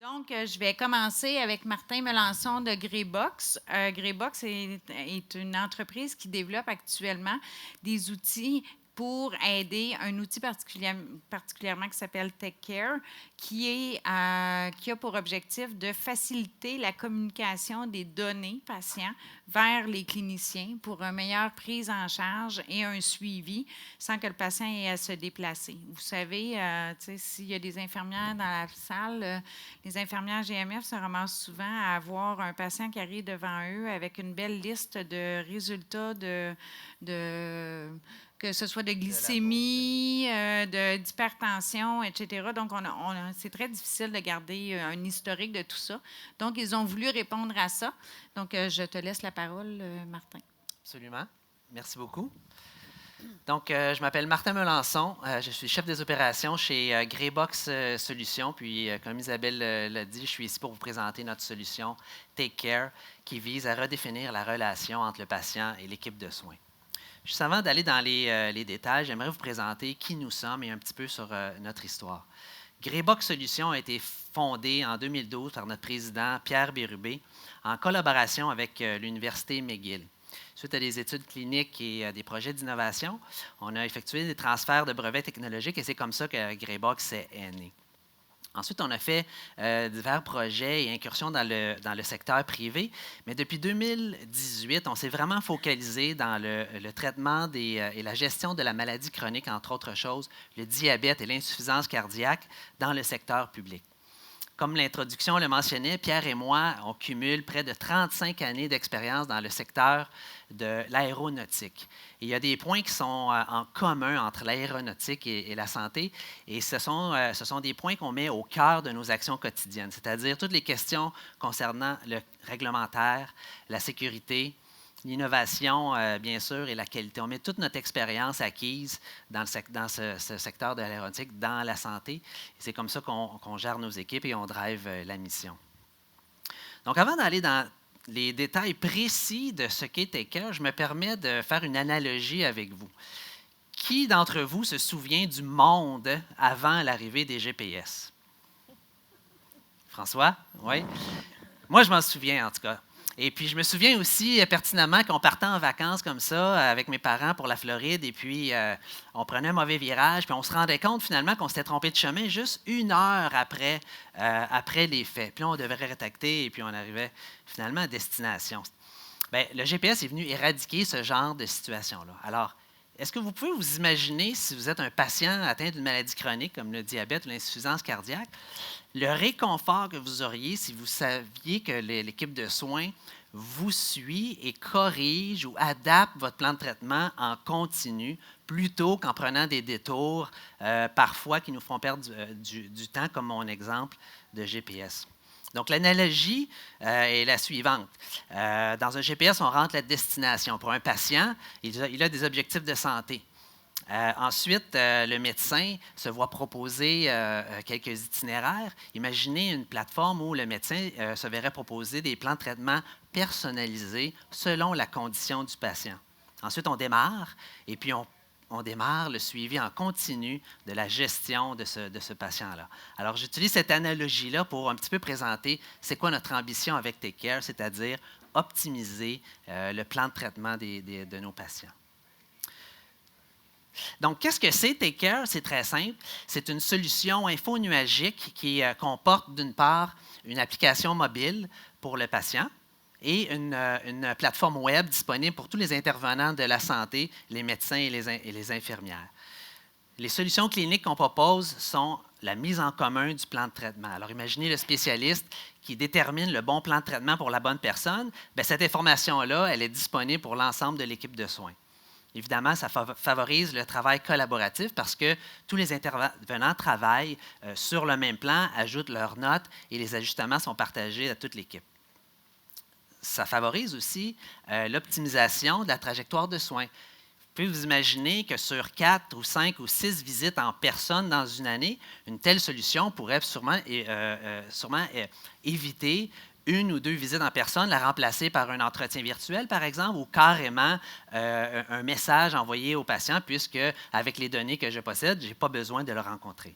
Donc, je vais commencer avec Martin Melançon de Greybox. Greybox est une entreprise qui développe actuellement des outils pour aider un outil particulièrement qui s'appelle TechCare, qui a pour objectif de faciliter la communication des données patients vers les cliniciens pour une meilleure prise en charge et un suivi sans que le patient ait à se déplacer. Vous savez, s'il y a des infirmières dans la salle, les infirmières GMF se ramassent souvent à avoir un patient qui arrive devant eux avec une belle liste de résultats que ce soit de De labo. glycémie, d'hypertension, etc. Donc, c'est très difficile de garder un historique de tout ça. Donc, ils ont voulu répondre à ça. Donc, je te laisse la parole, Martin. Absolument. Merci beaucoup. Donc, je m'appelle Martin Melançon. Je suis chef des opérations chez Greybox Solutions. Puis, comme Isabelle l'a dit, je suis ici pour vous présenter notre solution Take Care qui vise à redéfinir la relation entre le patient et l'équipe de soins. Juste avant d'aller dans les détails, j'aimerais vous présenter qui nous sommes et un petit peu sur notre histoire. Greybox Solutions a été fondée en 2012 par notre président Pierre Bérubé en collaboration avec l'Université McGill. Suite à des études cliniques et des projets d'innovation, on a effectué des transferts de brevets technologiques et c'est comme ça que Greybox est né. Ensuite, on a fait divers projets et incursions dans le secteur privé, mais depuis 2018, on s'est vraiment focalisé dans le traitement et la gestion de la maladie chronique, entre autres choses, le diabète et l'insuffisance cardiaque dans le secteur public. Comme l'introduction le mentionnait, Pierre et moi, on cumule près de 35 années d'expérience dans le secteur de l'aéronautique. Il y a des points qui sont en commun entre l'aéronautique et la santé, et ce sont des points qu'on met au cœur de nos actions quotidiennes, c'est-à-dire toutes les questions concernant le réglementaire, la sécurité, l'innovation, bien sûr, et la qualité. On met toute notre expérience acquise dans ce secteur de l'aéronautique, dans la santé. C'est comme ça qu'on gère nos équipes et on drive la mission. Donc, avant d'aller dans les détails précis de ce qu'est TakeCare, je me permets de faire une analogie avec vous. Qui d'entre vous se souvient du monde avant l'arrivée des GPS? François? Oui? Moi, je m'en souviens, en tout cas. Et puis, je me souviens aussi pertinemment qu'on partait en vacances comme ça avec mes parents pour la Floride et puis on prenait un mauvais virage, puis on se rendait compte finalement qu'on s'était trompé de chemin juste 1 heure après les faits. Puis là, on devait rétracter et puis on arrivait finalement à destination. Bien, le GPS est venu éradiquer ce genre de situation-là. Alors, est-ce que vous pouvez vous imaginer si vous êtes un patient atteint d'une maladie chronique comme le diabète ou l'insuffisance cardiaque, le réconfort que vous auriez si vous saviez que l'équipe de soins vous suit et corrige ou adapte votre plan de traitement en continu plutôt qu'en prenant des détours parfois qui nous font perdre du temps, comme mon exemple de GPS. Donc, l'analogie est la suivante. Dans un GPS, on rentre la destination. Pour un patient, il a des objectifs de santé. Ensuite, le médecin se voit proposer quelques itinéraires. Imaginez une plateforme où le médecin se verrait proposer des plans de traitement personnalisés selon la condition du patient. Ensuite, on démarre et puis on démarre le suivi en continu de la gestion de ce patient-là. Alors, j'utilise cette analogie-là pour un petit peu présenter c'est quoi notre ambition avec TakeCare, c'est-à-dire optimiser le plan de traitement de nos patients. Donc, qu'est-ce que c'est TakeCare? C'est très simple. C'est une solution infonuagique qui comporte d'une part une application mobile pour le patient et une plateforme web disponible pour tous les intervenants de la santé, les médecins et les infirmières. Les solutions cliniques qu'on propose sont la mise en commun du plan de traitement. Alors, imaginez le spécialiste qui détermine le bon plan de traitement pour la bonne personne. Bien, cette information-là, elle est disponible pour l'ensemble de l'équipe de soins. Évidemment, ça favorise le travail collaboratif parce que tous les intervenants travaillent sur le même plan, ajoutent leurs notes et les ajustements sont partagés à toute l'équipe. Ça favorise aussi l'optimisation de la trajectoire de soins. Vous pouvez vous imaginer que sur 4 ou 5 ou 6 visites en personne dans une année, une telle solution pourrait sûrement éviter 1 ou 2 visites en personne, la remplacer par un entretien virtuel, par exemple, ou carrément un message envoyé au patient, puisque avec les données que je possède, je n'ai pas besoin de le rencontrer.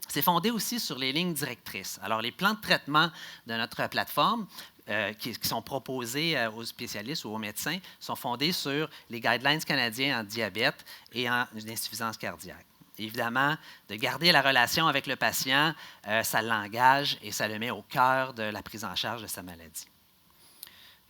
C'est fondé aussi sur les lignes directrices. Alors, les plans de traitement de notre plateforme qui sont proposés aux spécialistes ou aux médecins sont fondés sur les guidelines canadiens en diabète et en insuffisance cardiaque. Évidemment, de garder la relation avec le patient, ça l'engage et ça le met au cœur de la prise en charge de sa maladie.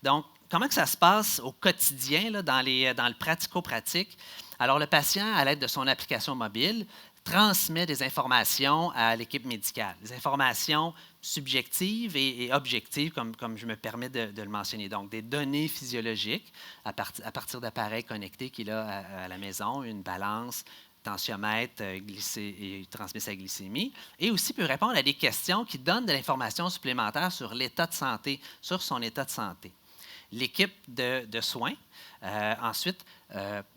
Donc, comment que ça se passe au quotidien là, dans le pratico-pratique? Alors, le patient, à l'aide de son application mobile, transmet des informations à l'équipe médicale, des informations subjectives et objectives, comme je me permets de le mentionner. Donc, des données physiologiques à partir d'appareils connectés qu'il a à la maison, une balance, tensiomètre, il transmet sa glycémie, et aussi peut répondre à des questions qui donnent de l'information supplémentaire sur l'état de santé, sur son état de santé. L'équipe de soins, ensuite,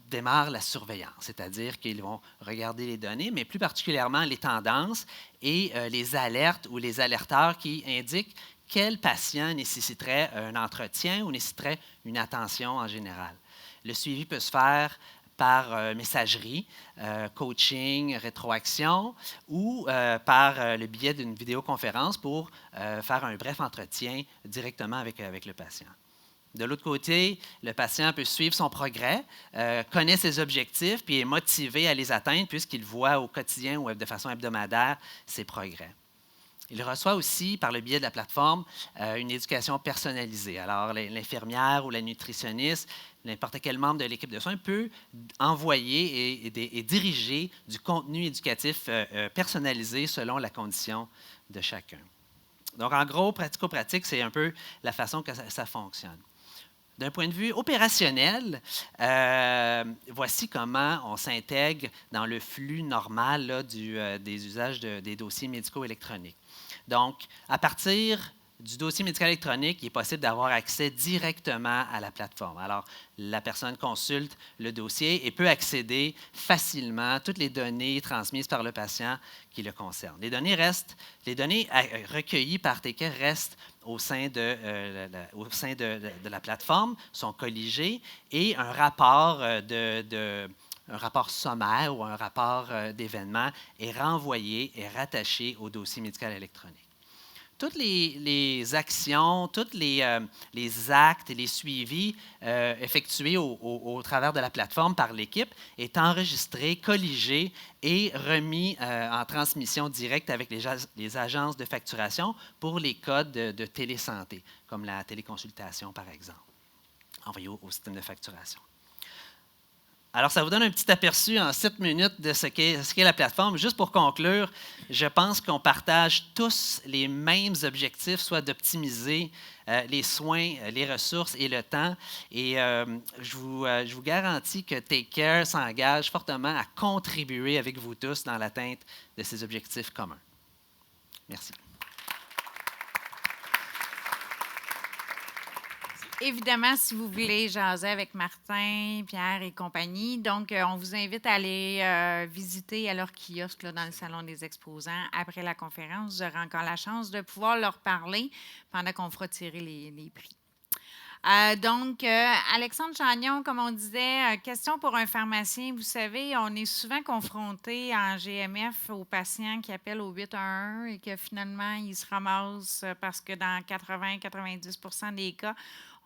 démarre la surveillance, c'est-à-dire qu'ils vont regarder les données, mais plus particulièrement les tendances et les alertes ou les alerteurs qui indiquent quel patient nécessiterait un entretien ou nécessiterait une attention en général. Le suivi peut se faire par messagerie, coaching, rétroaction ou par le biais d'une vidéoconférence pour faire un bref entretien directement avec le patient. De l'autre côté, le patient peut suivre son progrès, connaît ses objectifs, puis est motivé à les atteindre puisqu'il voit au quotidien ou de façon hebdomadaire ses progrès. Il reçoit aussi, par le biais de la plateforme, une éducation personnalisée. Alors, l'infirmière ou la nutritionniste, n'importe quel membre de l'équipe de soins peut envoyer et diriger du contenu éducatif personnalisé selon la condition de chacun. Donc, en gros, pratico-pratique, c'est un peu la façon que ça fonctionne. D'un point de vue opérationnel, voici comment on s'intègre dans le flux normal là, des usages des dossiers médicaux électroniques. Donc, à partir du dossier médical électronique, il est possible d'avoir accès directement à la plateforme. Alors, la personne consulte le dossier et peut accéder facilement à toutes les données transmises par le patient qui le concernent. Les données recueillies par TCare restent au sein de la plateforme, sont colligées et un rapport un rapport sommaire ou un rapport d'événement est renvoyé et rattaché au dossier médical électronique. Toutes les actions, tous les actes et les suivis effectués au travers de la plateforme par l'équipe est enregistré, colligé et remis en transmission directe avec les agences de facturation pour les codes de télésanté, comme la téléconsultation, par exemple, envoyés au système de facturation. Alors, ça vous donne un petit aperçu en 7 minutes de ce qu'est la plateforme. Juste pour conclure, je pense qu'on partage tous les mêmes objectifs, soit d'optimiser les soins, les ressources et le temps. Et je vous garantis que TakeCare s'engage fortement à contribuer avec vous tous dans l'atteinte de ces objectifs communs. Merci. Évidemment, si vous voulez jaser avec Martin, Pierre et compagnie, donc on vous invite à aller visiter à leur kiosque là, dans le salon des exposants après la conférence. Vous aurez encore la chance de pouvoir leur parler pendant qu'on fera tirer les prix. Alexandre Chagnon, comme on disait, question pour un pharmacien. Vous savez, on est souvent confronté en GMF aux patients qui appellent au 811 et que finalement, ils se ramassent parce que dans 80-90% des cas,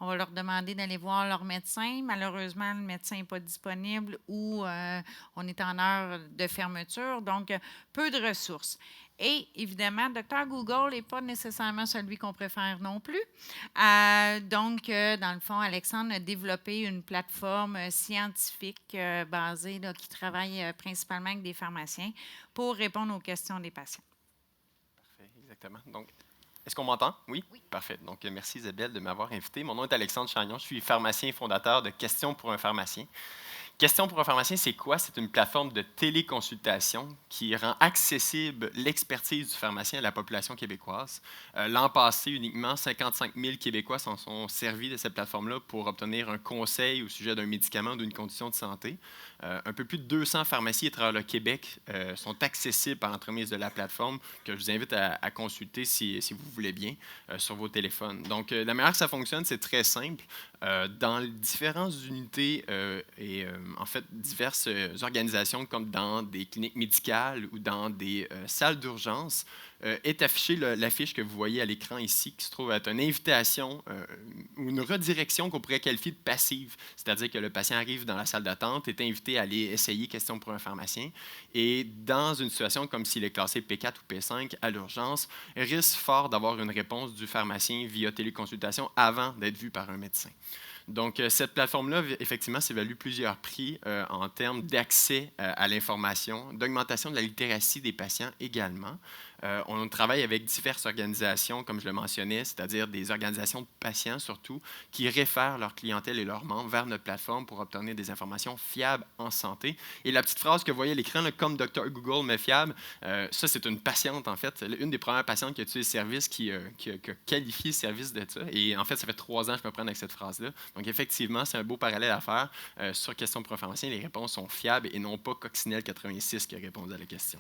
on va leur demander d'aller voir leur médecin. Malheureusement, le médecin n'est pas disponible ou on est en heure de fermeture, donc peu de ressources. Et évidemment, Dr Google n'est pas nécessairement celui qu'on préfère non plus. Dans le fond, Alexandre a développé une plateforme scientifique basée qui travaille principalement avec des pharmaciens pour répondre aux questions des patients. Parfait, exactement. Donc, est-ce qu'on m'entend? Oui? Oui. Parfait. Donc, merci Isabelle de m'avoir invité. Mon nom est Alexandre Chagnon. Je suis pharmacien et fondateur de Questions pour un pharmacien. Questions pour un pharmacien, c'est quoi? C'est une plateforme de téléconsultation qui rend accessible l'expertise du pharmacien à la population québécoise. L'an passé, uniquement 55 000 Québécois s'en sont servis de cette plateforme-là pour obtenir un conseil au sujet d'un médicament ou d'une condition de santé. Un peu plus de 200 pharmacies à travers le Québec sont accessibles par l'entremise de la plateforme que je vous invite à consulter si vous voulez bien sur vos téléphones. Donc, la manière que ça fonctionne, c'est très simple. Dans les différentes unités et en fait diverses organisations comme dans des cliniques médicales ou dans des salles d'urgence, est affichée l'affiche que vous voyez à l'écran ici, qui se trouve être une invitation ou une redirection qu'on pourrait qualifier de passive. C'est-à-dire que le patient arrive dans la salle d'attente, est invité à aller essayer question pour un pharmacien, et dans une situation comme s'il est classé P4 ou P5 à l'urgence, risque fort d'avoir une réponse du pharmacien via téléconsultation avant d'être vu par un médecin. Donc, cette plateforme-là, effectivement, s'évalue plusieurs prix en termes d'accès à l'information, d'augmentation de la littératie des patients également. On travaille avec diverses organisations, comme je le mentionnais, c'est-à-dire des organisations de patients surtout, qui réfèrent leur clientèle et leurs membres vers notre plateforme pour obtenir des informations fiables en santé. Et la petite phrase que vous voyez à l'écran, comme Dr Google mais fiable, ça, c'est une patiente, en fait, une des premières patientes qui a utilisé le service, qui a qualifié le service de ça. Et en fait, ça fait 3 ans que je me prends avec cette phrase-là. Donc, effectivement, c'est un beau parallèle à faire. Sur question pour un pharmacien, les réponses sont fiables et non pas Coccinelle86 qui a répondu à la question.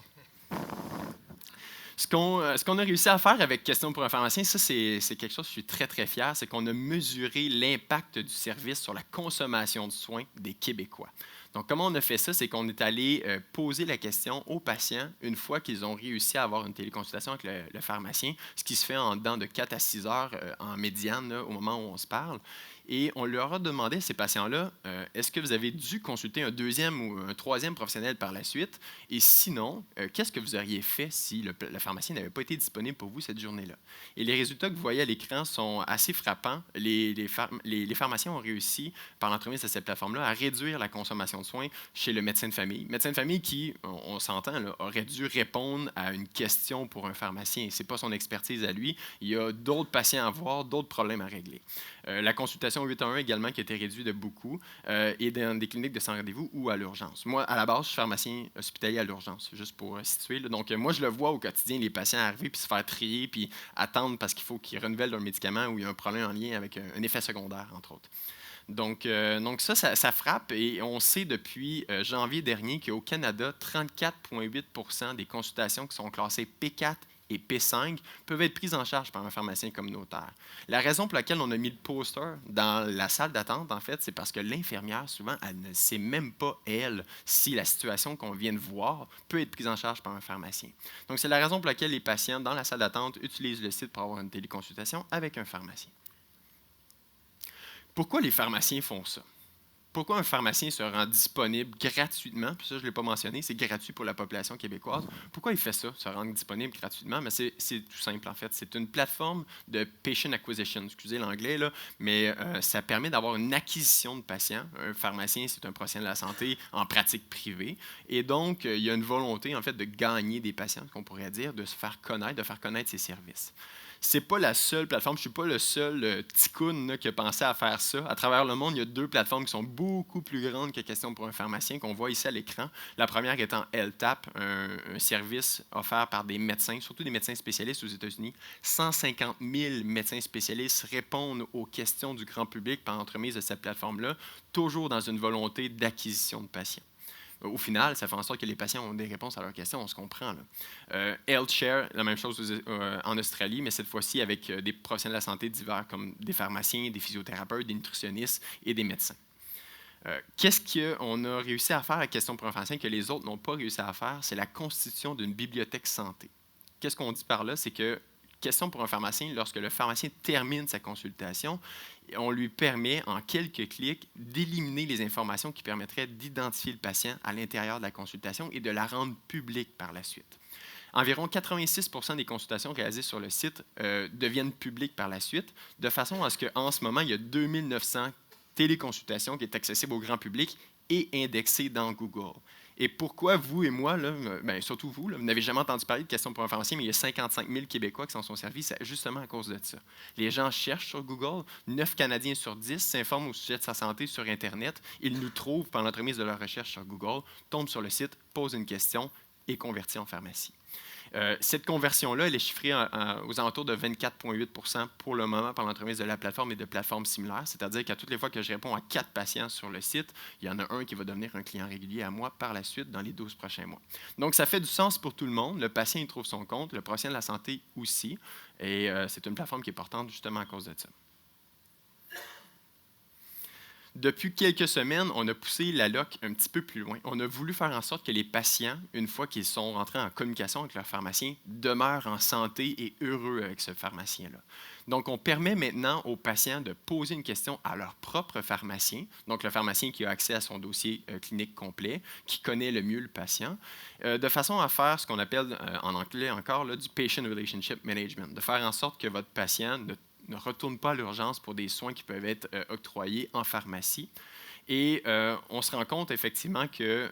Ce qu'on a réussi à faire avec Question pour un pharmacien, ça, c'est quelque chose que je suis très, très fier, c'est qu'on a mesuré l'impact du service sur la consommation de soins des Québécois. Donc, comment on a fait ça? C'est qu'on est allé poser la question aux patients une fois qu'ils ont réussi à avoir une téléconsultation avec le pharmacien, ce qui se fait en dedans de 4 à 6 heures en médiane là, au moment où on se parle. Et on leur a demandé à ces patients-là, est-ce que vous avez dû consulter un deuxième ou un troisième professionnel par la suite? Et sinon, qu'est-ce que vous auriez fait si le pharmacien n'avait pas été disponible pour vous cette journée-là? Et les résultats que vous voyez à l'écran sont assez frappants. Les pharmaciens ont réussi, par l'entremise de cette plateforme-là, à réduire la consommation de soins chez le médecin de famille. Médecin de famille qui, on s'entend, là, aurait dû répondre à une question pour un pharmacien. Ce n'est pas son expertise à lui. Il y a d'autres patients à voir, d'autres problèmes à régler. La consultation 811 également qui a été réduite de beaucoup et dans des cliniques de sans rendez-vous ou à l'urgence. Moi, à la base, je suis pharmacien hospitalier à l'urgence, juste pour situer. Là. Donc, moi, je le vois au quotidien, les patients arriver puis se faire trier puis attendre parce qu'il faut qu'ils renouvellent leur médicament ou il y a un problème en lien avec un effet secondaire, entre autres. Donc ça frappe et on sait depuis janvier dernier qu'au Canada, 34,8 % des consultations qui sont classées P4 et P5 peuvent être prises en charge par un pharmacien communautaire. La raison pour laquelle on a mis le poster dans la salle d'attente, en fait, c'est parce que l'infirmière, souvent, elle ne sait même pas, elle, si la situation qu'on vient de voir peut être prise en charge par un pharmacien. Donc, c'est la raison pour laquelle les patients dans la salle d'attente utilisent le site pour avoir une téléconsultation avec un pharmacien. Pourquoi les pharmaciens font ça? Pourquoi un pharmacien se rend disponible gratuitement? Puis ça, je ne l'ai pas mentionné, c'est gratuit pour la population québécoise. Pourquoi il fait ça, se rendre disponible gratuitement? Mais c'est tout simple, en fait. C'est une plateforme de patient acquisition, excusez l'anglais, là, mais ça permet d'avoir une acquisition de patients. Un pharmacien, c'est un professionnel de la santé en pratique privée. Et donc, il y a une volonté, en fait, de gagner des patients, qu'on pourrait dire, de se faire connaître, de faire connaître ses services. Ce n'est pas la seule plateforme, je ne suis pas le seul ticoun qui a pensé à faire ça. À travers le monde, il y a 2 plateformes qui sont beaucoup plus grandes que Question pour un pharmacien, qu'on voit ici à l'écran. La première étant LTAP, un service offert par des médecins, surtout des médecins spécialistes aux États-Unis. 150 000 médecins spécialistes répondent aux questions du grand public par l'entremise de cette plateforme-là, toujours dans une volonté d'acquisition de patients. Au final, ça fait en sorte que les patients ont des réponses à leurs questions, on se comprend. HealthShare, la même chose en Australie, mais cette fois-ci avec des professionnels de la santé divers comme des pharmaciens, des physiothérapeutes, des nutritionnistes et des médecins. Qu'est-ce qu'on a réussi à faire à Question pour un pharmacien que les autres n'ont pas réussi à faire? C'est la constitution d'une bibliothèque santé. Qu'est-ce qu'on dit par là? C'est que Question pour un pharmacien, lorsque le pharmacien termine sa consultation, on lui permet, en quelques clics, d'éliminer les informations qui permettraient d'identifier le patient à l'intérieur de la consultation et de la rendre publique par la suite. Environ 86 % des consultations réalisées sur le site deviennent publiques par la suite, de façon à ce qu'en ce moment, il y a 2900 téléconsultations qui sont accessibles au grand public et indexées dans Google. Et pourquoi vous et moi, là, surtout vous, là, vous n'avez jamais entendu parler de Question pour un pharmacien, mais il y a 55 000 Québécois qui s'en sont servis justement à cause de ça. Les gens cherchent sur Google, 9 Canadiens sur 10 s'informent au sujet de sa santé sur Internet. Ils nous trouvent par l'entremise de leur recherche sur Google, tombent sur le site, posent une question est convertie en pharmacie. Cette conversion-là, elle est chiffrée aux alentours de 24,8 pour le moment par l'entremise de la plateforme et de plateformes similaires. C'est-à-dire qu'à toutes les fois que je réponds à 4 patients sur le site, il y en a un qui va devenir un client régulier à moi par la suite dans les 12 prochains mois. Donc, ça fait du sens pour tout le monde. Le patient, il trouve son compte. Le professionnel de la santé aussi. Et c'est une plateforme qui est importante justement à cause de ça. Depuis quelques semaines, on a poussé la LOC un petit peu plus loin. On a voulu faire en sorte que les patients, une fois qu'ils sont rentrés en communication avec leur pharmacien, demeurent en santé et heureux avec ce pharmacien-là. Donc, on permet maintenant aux patients de poser une question à leur propre pharmacien, donc le pharmacien qui a accès à son dossier clinique complet, qui connaît le mieux le patient, de façon à faire ce qu'on appelle en anglais encore là, du Patient Relationship Management, de faire en sorte que votre patient ne retourne pas à l'urgence pour des soins qui peuvent être octroyés en pharmacie. Et on se rend compte effectivement que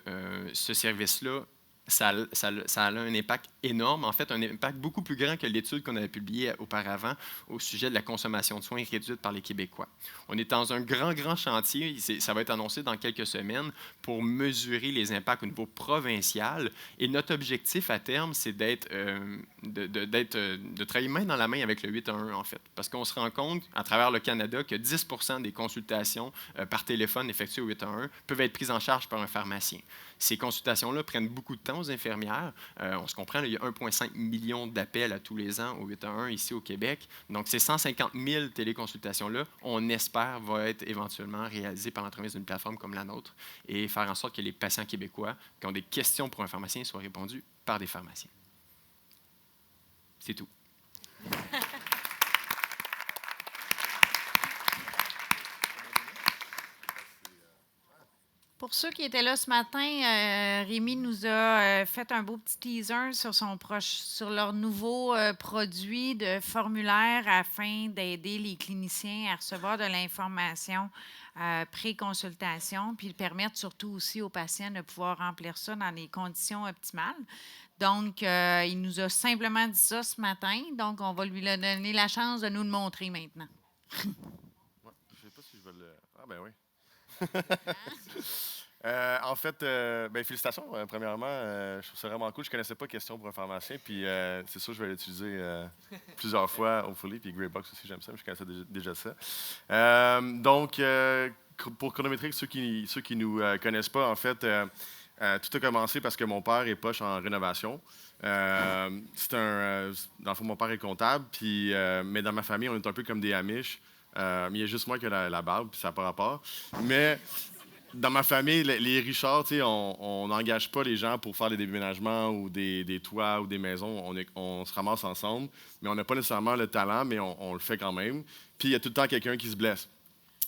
ce service-là, ça a un impact énorme, en fait un impact beaucoup plus grand que l'étude qu'on avait publiée auparavant au sujet de la consommation de soins réduite par les Québécois. On est dans un grand chantier, ça va être annoncé dans quelques semaines, pour mesurer les impacts au niveau provincial. Et notre objectif à terme, c'est de travailler main dans la main avec le 811 en fait. Parce qu'on se rend compte à travers le Canada que 10 des consultations par téléphone effectuées au 811 peuvent être prises en charge par un pharmacien. Ces consultations-là prennent beaucoup de temps aux infirmières. On se comprend, là, il y a 1,5 million d'appels à tous les ans au 811 ici au Québec. Donc, ces 150 000 téléconsultations-là, on espère, vont être éventuellement réalisées par l'entremise d'une plateforme comme la nôtre et faire en sorte que les patients québécois qui ont des questions pour un pharmacien soient répondues par des pharmaciens. C'est tout. Pour ceux qui étaient là ce matin, Rémi nous a fait un beau petit teaser sur leur nouveau produit de formulaire afin d'aider les cliniciens à recevoir de l'information pré-consultation, puis permettre surtout aussi aux patients de pouvoir remplir ça dans des conditions optimales. Donc, il nous a simplement dit ça ce matin, donc on va lui donner la chance de nous le montrer maintenant. Ouais, je ne sais pas si je vais le... Ah ben oui. En fait, félicitations, premièrement. Je trouve ça vraiment cool. Je ne connaissais pas Question pour un pharmacien, puis c'est sûr que je vais l'utiliser plusieurs fois, hopefully, puis Greybox aussi, j'aime ça, mais je connaissais déjà ça. Donc, pour chronométrer ceux qui nous connaissent pas, en fait, tout a commencé parce que mon père est poche en rénovation. Dans le fond, mon père est comptable, puis, mais dans ma famille, on est un peu comme des Amish. Mais il y a juste moi qui ai la barbe, puis ça n'a pas rapport. Mais dans ma famille, les Richards, on n'engage pas les gens pour faire des déménagements ou des toits ou des maisons. On se ramasse ensemble, mais on n'a pas nécessairement le talent, mais on le fait quand même. Puis il y a tout le temps quelqu'un qui se blesse.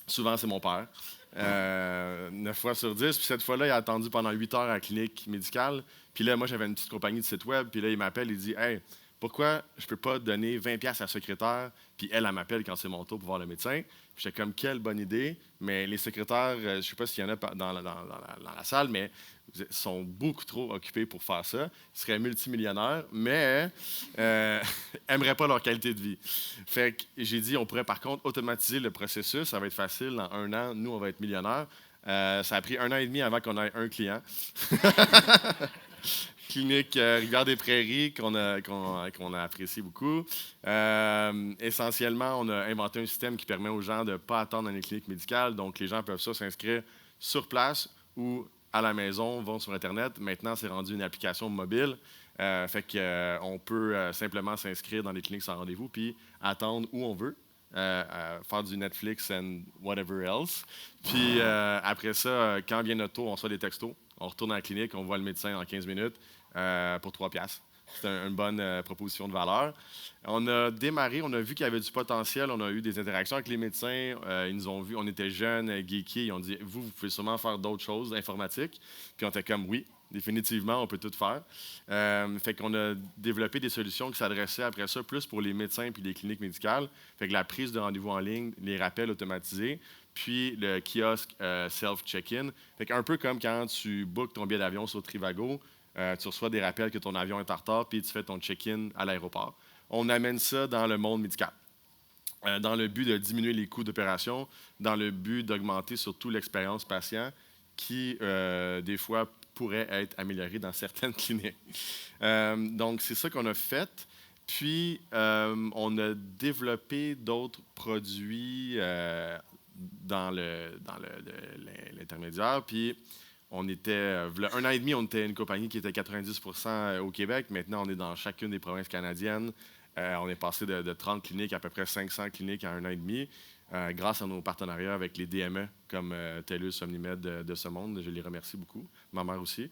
Souvent, c'est mon père. 9 fois sur 10. Puis cette fois-là, il a attendu pendant 8 heures à la clinique médicale. Puis là, moi, j'avais une petite compagnie de site web. Puis là, il m'appelle, il dit « Hey, pourquoi je ne peux pas donner 20$ à la secrétaire, puis elle m'appelle quand c'est mon tour pour voir le médecin? » Puis j'étais comme, quelle bonne idée. Mais les secrétaires, je ne sais pas s'il y en a dans la salle, mais ils sont beaucoup trop occupés pour faire ça. Ils seraient multimillionnaires, mais n'aimeraient pas leur qualité de vie. Fait que j'ai dit, on pourrait par contre automatiser le processus. Ça va être facile. Dans 1 an, nous, on va être millionnaires. Ça a pris 1 an et demi avant qu'on ait un client. Clinique Rivière-des-Prairies qu'on a apprécié beaucoup. Essentiellement, on a inventé un système qui permet aux gens de ne pas attendre dans les cliniques médicales. Donc, les gens peuvent s'inscrire sur place ou à la maison, vont sur Internet. Maintenant, c'est rendu une application mobile. Fait qu'on peut simplement s'inscrire dans les cliniques sans rendez-vous puis attendre où on veut. Faire du Netflix and whatever else. Puis après ça, quand vient notre tour, on reçoit des textos. On retourne à la clinique, on voit le médecin en 15 minutes pour 3$. C'est une bonne proposition de valeur. On a démarré, on a vu qu'il y avait du potentiel, on a eu des interactions avec les médecins. Ils nous ont vu, on était jeunes, geekés. Ils ont dit, vous pouvez sûrement faire d'autres choses informatiques. Puis on était comme, oui, définitivement, on peut tout faire. Fait qu'on a développé des solutions qui s'adressaient après ça plus pour les médecins puis les cliniques médicales. Fait que la prise de rendez-vous en ligne, les rappels automatisés, puis le kiosque self-check-in. Fait qu'un peu comme quand tu bookes ton billet d'avion sur Trivago, tu reçois des rappels que ton avion est en retard, puis tu fais ton check-in à l'aéroport. On amène ça dans le monde médical, dans le but de diminuer les coûts d'opération, dans le but d'augmenter surtout l'expérience patient, qui, des fois, pourrait être amélioré dans certaines cliniques. Donc, c'est ça qu'on a fait. Puis, on a développé d'autres produits dans l'intermédiaire. Puis, on était, v'là 1 an et demi, on était une compagnie qui était 90% au Québec. Maintenant, on est dans chacune des provinces canadiennes. On est passé de 30 cliniques à peu près 500 cliniques en 1 an et demi, grâce à nos partenariats avec les DME comme TELUS, Omnimed de ce monde. Je les remercie beaucoup. Ma mère aussi.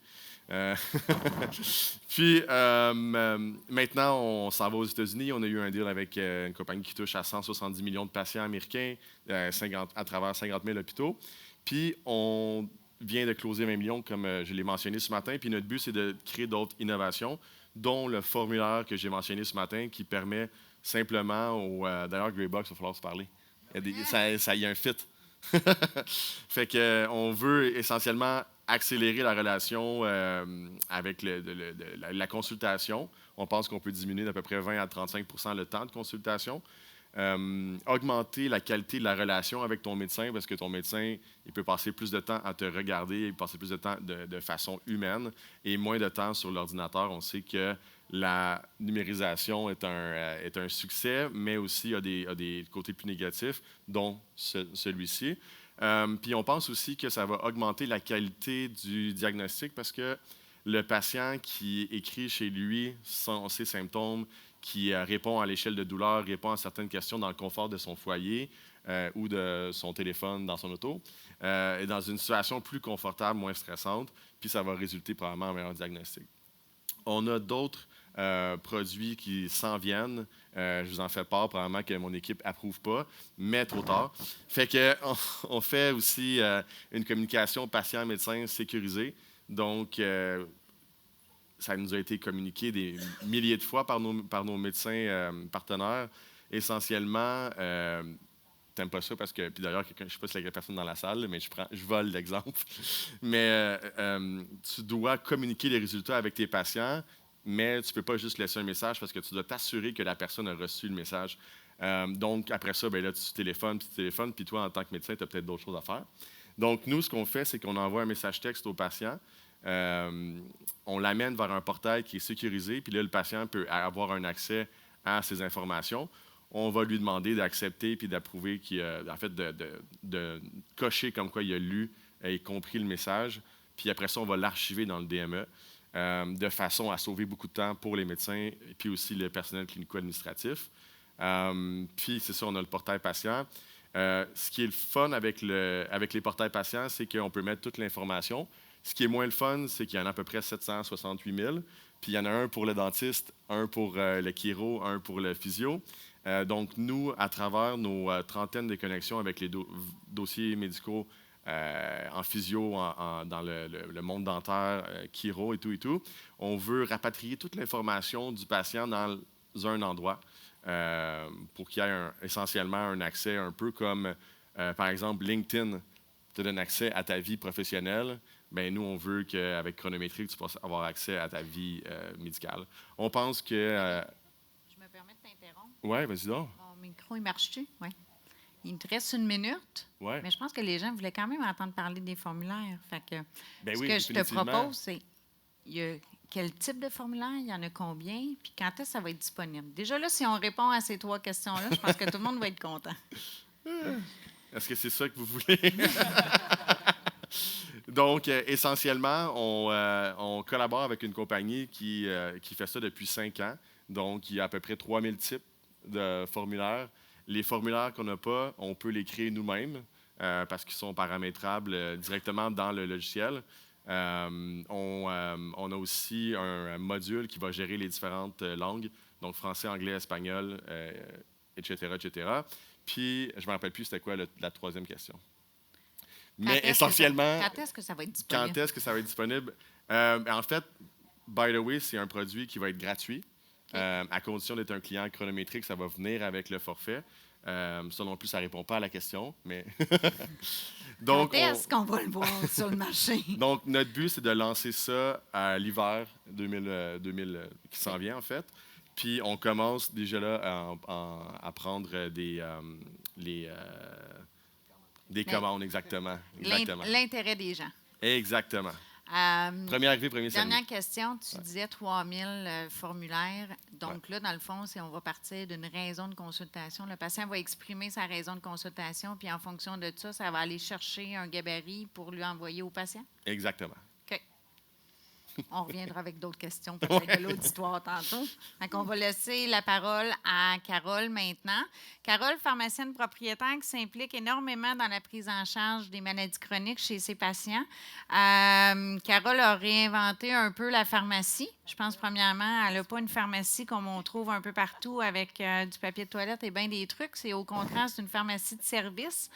Puis, maintenant, on s'en va aux États-Unis. On a eu un deal avec une compagnie qui touche à 170 millions de patients américains à travers 50 000 hôpitaux. Puis, on vient de closer 20 millions, comme je l'ai mentionné ce matin. Puis, notre but, c'est de créer d'autres innovations, dont le formulaire que j'ai mentionné ce matin, qui permet simplement d'ailleurs, Greybox, il va falloir se parler. Il y a un fit. Fait que, on veut essentiellement accélérer la relation avec la consultation. On pense qu'on peut diminuer d'à peu près 20 à 35 % le temps de consultation. Augmenter la qualité de la relation avec ton médecin, parce que ton médecin, il peut passer plus de temps à te regarder, il peut passer plus de temps de façon humaine et moins de temps sur l'ordinateur. On sait que la numérisation est un succès, mais aussi a des côtés plus négatifs, dont celui-ci. Puis on pense aussi que ça va augmenter la qualité du diagnostic parce que le patient qui écrit chez lui ses symptômes, qui répond à l'échelle de douleur, répond à certaines questions dans le confort de son foyer ou de son téléphone dans son auto, est dans une situation plus confortable, moins stressante, puis ça va résulter probablement en meilleur diagnostic. On a d'autres produits qui s'en viennent. Je vous en fais part, probablement que mon équipe approuve pas, mais trop tard. Fait que on fait aussi une communication patient-médecin sécurisée. Donc, ça nous a été communiqué des milliers de fois par nos médecins partenaires. Essentiellement, t'aimes pas ça parce que, puis d'ailleurs, je ne sais pas si c'est la personne dans la salle, mais je vole l'exemple. Mais tu dois communiquer les résultats avec tes patients, mais tu ne peux pas juste laisser un message parce que tu dois t'assurer que la personne a reçu le message. Donc, après ça, ben là, tu téléphones, puis toi, en tant que médecin, tu as peut-être d'autres choses à faire. Donc, nous, ce qu'on fait, c'est qu'on envoie un message texte au patient. On l'amène vers un portail qui est sécurisé, puis là, le patient peut avoir un accès à ces informations. On va lui demander d'accepter puis d'approuver, en fait, de cocher comme quoi il a lu et compris le message. Puis après ça, on va l'archiver dans le DME de façon à sauver beaucoup de temps pour les médecins et puis aussi le personnel clinico-administratif. Puis c'est ça, on a le portail patient. Ce qui est le fun avec les portails patients, c'est qu'on peut mettre toute l'information. Ce qui est moins le fun, c'est qu'il y en a à peu près 768 000. Puis il y en a un pour le dentiste, un pour le chiro, un pour le physio. Donc, nous, à travers nos trentaines de connexions avec les dossiers médicaux en physio, dans le monde dentaire, chiro et tout, on veut rapatrier toute l'information du patient dans un endroit pour qu'il y ait essentiellement un accès un peu comme, par exemple, LinkedIn te donne accès à ta vie professionnelle. Bien, nous, on veut qu'avec Chronométrie, tu puisses avoir accès à ta vie médicale. On pense que... Je me permets de t'interrompre. Oui, vas-y donc. Mon micro, il marche-tu? Oui. Il te reste 1 minute, ouais. Mais je pense que les gens voulaient quand même entendre parler des formulaires. Fait que ben ce oui, que je te propose, c'est quel type de formulaire, il y en a combien, puis quand est-ce que ça va être disponible? Déjà là, si on répond à ces 3 questions-là, je pense que tout le monde va être content. Est-ce que c'est ça que vous voulez? Donc, essentiellement, on collabore avec une compagnie qui fait ça depuis 5 ans. Donc, il y a à peu près 3000 types de formulaires. Les formulaires qu'on n'a pas, on peut les créer nous-mêmes parce qu'ils sont paramétrables directement dans le logiciel. On a aussi un module qui va gérer les différentes langues, donc français, anglais, espagnol, etc., etc. Puis, je ne me rappelle plus c'était quoi la troisième question. Mais essentiellement... Quand est-ce que ça va être disponible? Quand est-ce que ça va être disponible? En fait, by the way, c'est un produit qui va être gratuit. Okay. À condition d'être un client chronométrique, ça va venir avec le forfait. Ça non plus, ça ne répond pas à la question. Mais donc, quand est-ce qu'on va le voir sur le marché? Donc, notre but, c'est de lancer ça à l'hiver 2000 qui s'en vient, en fait. Puis, on commence déjà là à prendre des commandes, exactement. L'intérêt des gens. Exactement. Premier arrivé, premier servi. Dernière question, tu disais 3000 formulaires. Donc là, dans le fond, on va partir d'une raison de consultation. Le patient va exprimer sa raison de consultation, puis en fonction de ça, ça va aller chercher un gabarit pour lui envoyer au patient? Exactement. OK. On reviendra avec d'autres questions, peut-être de l'auditoire tantôt. Donc, on va laisser la parole à Carole maintenant. Carole, pharmacienne propriétaire qui s'implique énormément dans la prise en charge des maladies chroniques chez ses patients. Carole a réinventé un peu la pharmacie. Je pense, premièrement, elle n'a pas une pharmacie comme on trouve un peu partout avec du papier de toilette et bien des trucs. C'est au contraire, c'est une pharmacie de service.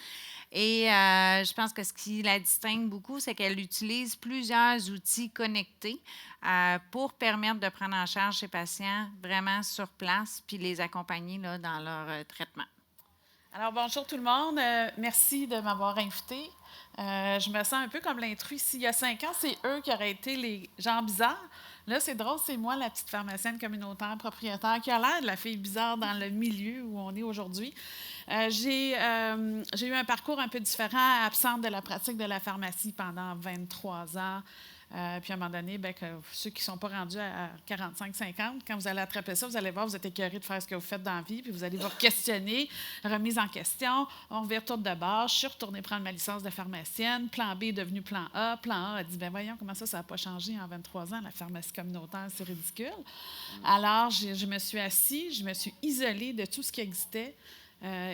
Et je pense que ce qui la distingue beaucoup, c'est qu'elle utilise plusieurs outils connectés pour permettre de prendre en charge ses patients vraiment sur place puis les accompagner là, dans leur traitement. Alors, bonjour tout le monde. Merci de m'avoir invité. Je me sens un peu comme l'intrus ici. Il y a 5 ans, c'est eux qui auraient été les gens bizarres. Là, c'est drôle, c'est moi, la petite pharmacienne communautaire propriétaire, qui a l'air de la fille bizarre dans le milieu où on est aujourd'hui. J'ai eu un parcours un peu différent, absente de la pratique de la pharmacie pendant 23 ans. Puis à un moment donné, bien, que ceux qui ne sont pas rendus à 45-50, quand vous allez attraper ça, vous allez voir, vous êtes écœurés de faire ce que vous faites dans la vie, puis vous allez vous questionner, remise en question, on retourne de bord, je suis retournée prendre ma licence de pharmacienne, plan B est devenu plan A. Plan A a dit, bien voyons, comment ça n'a pas changé en 23 ans, la pharmacie communautaire, c'est ridicule. Alors, je me suis assise, je me suis isolée de tout ce qui existait.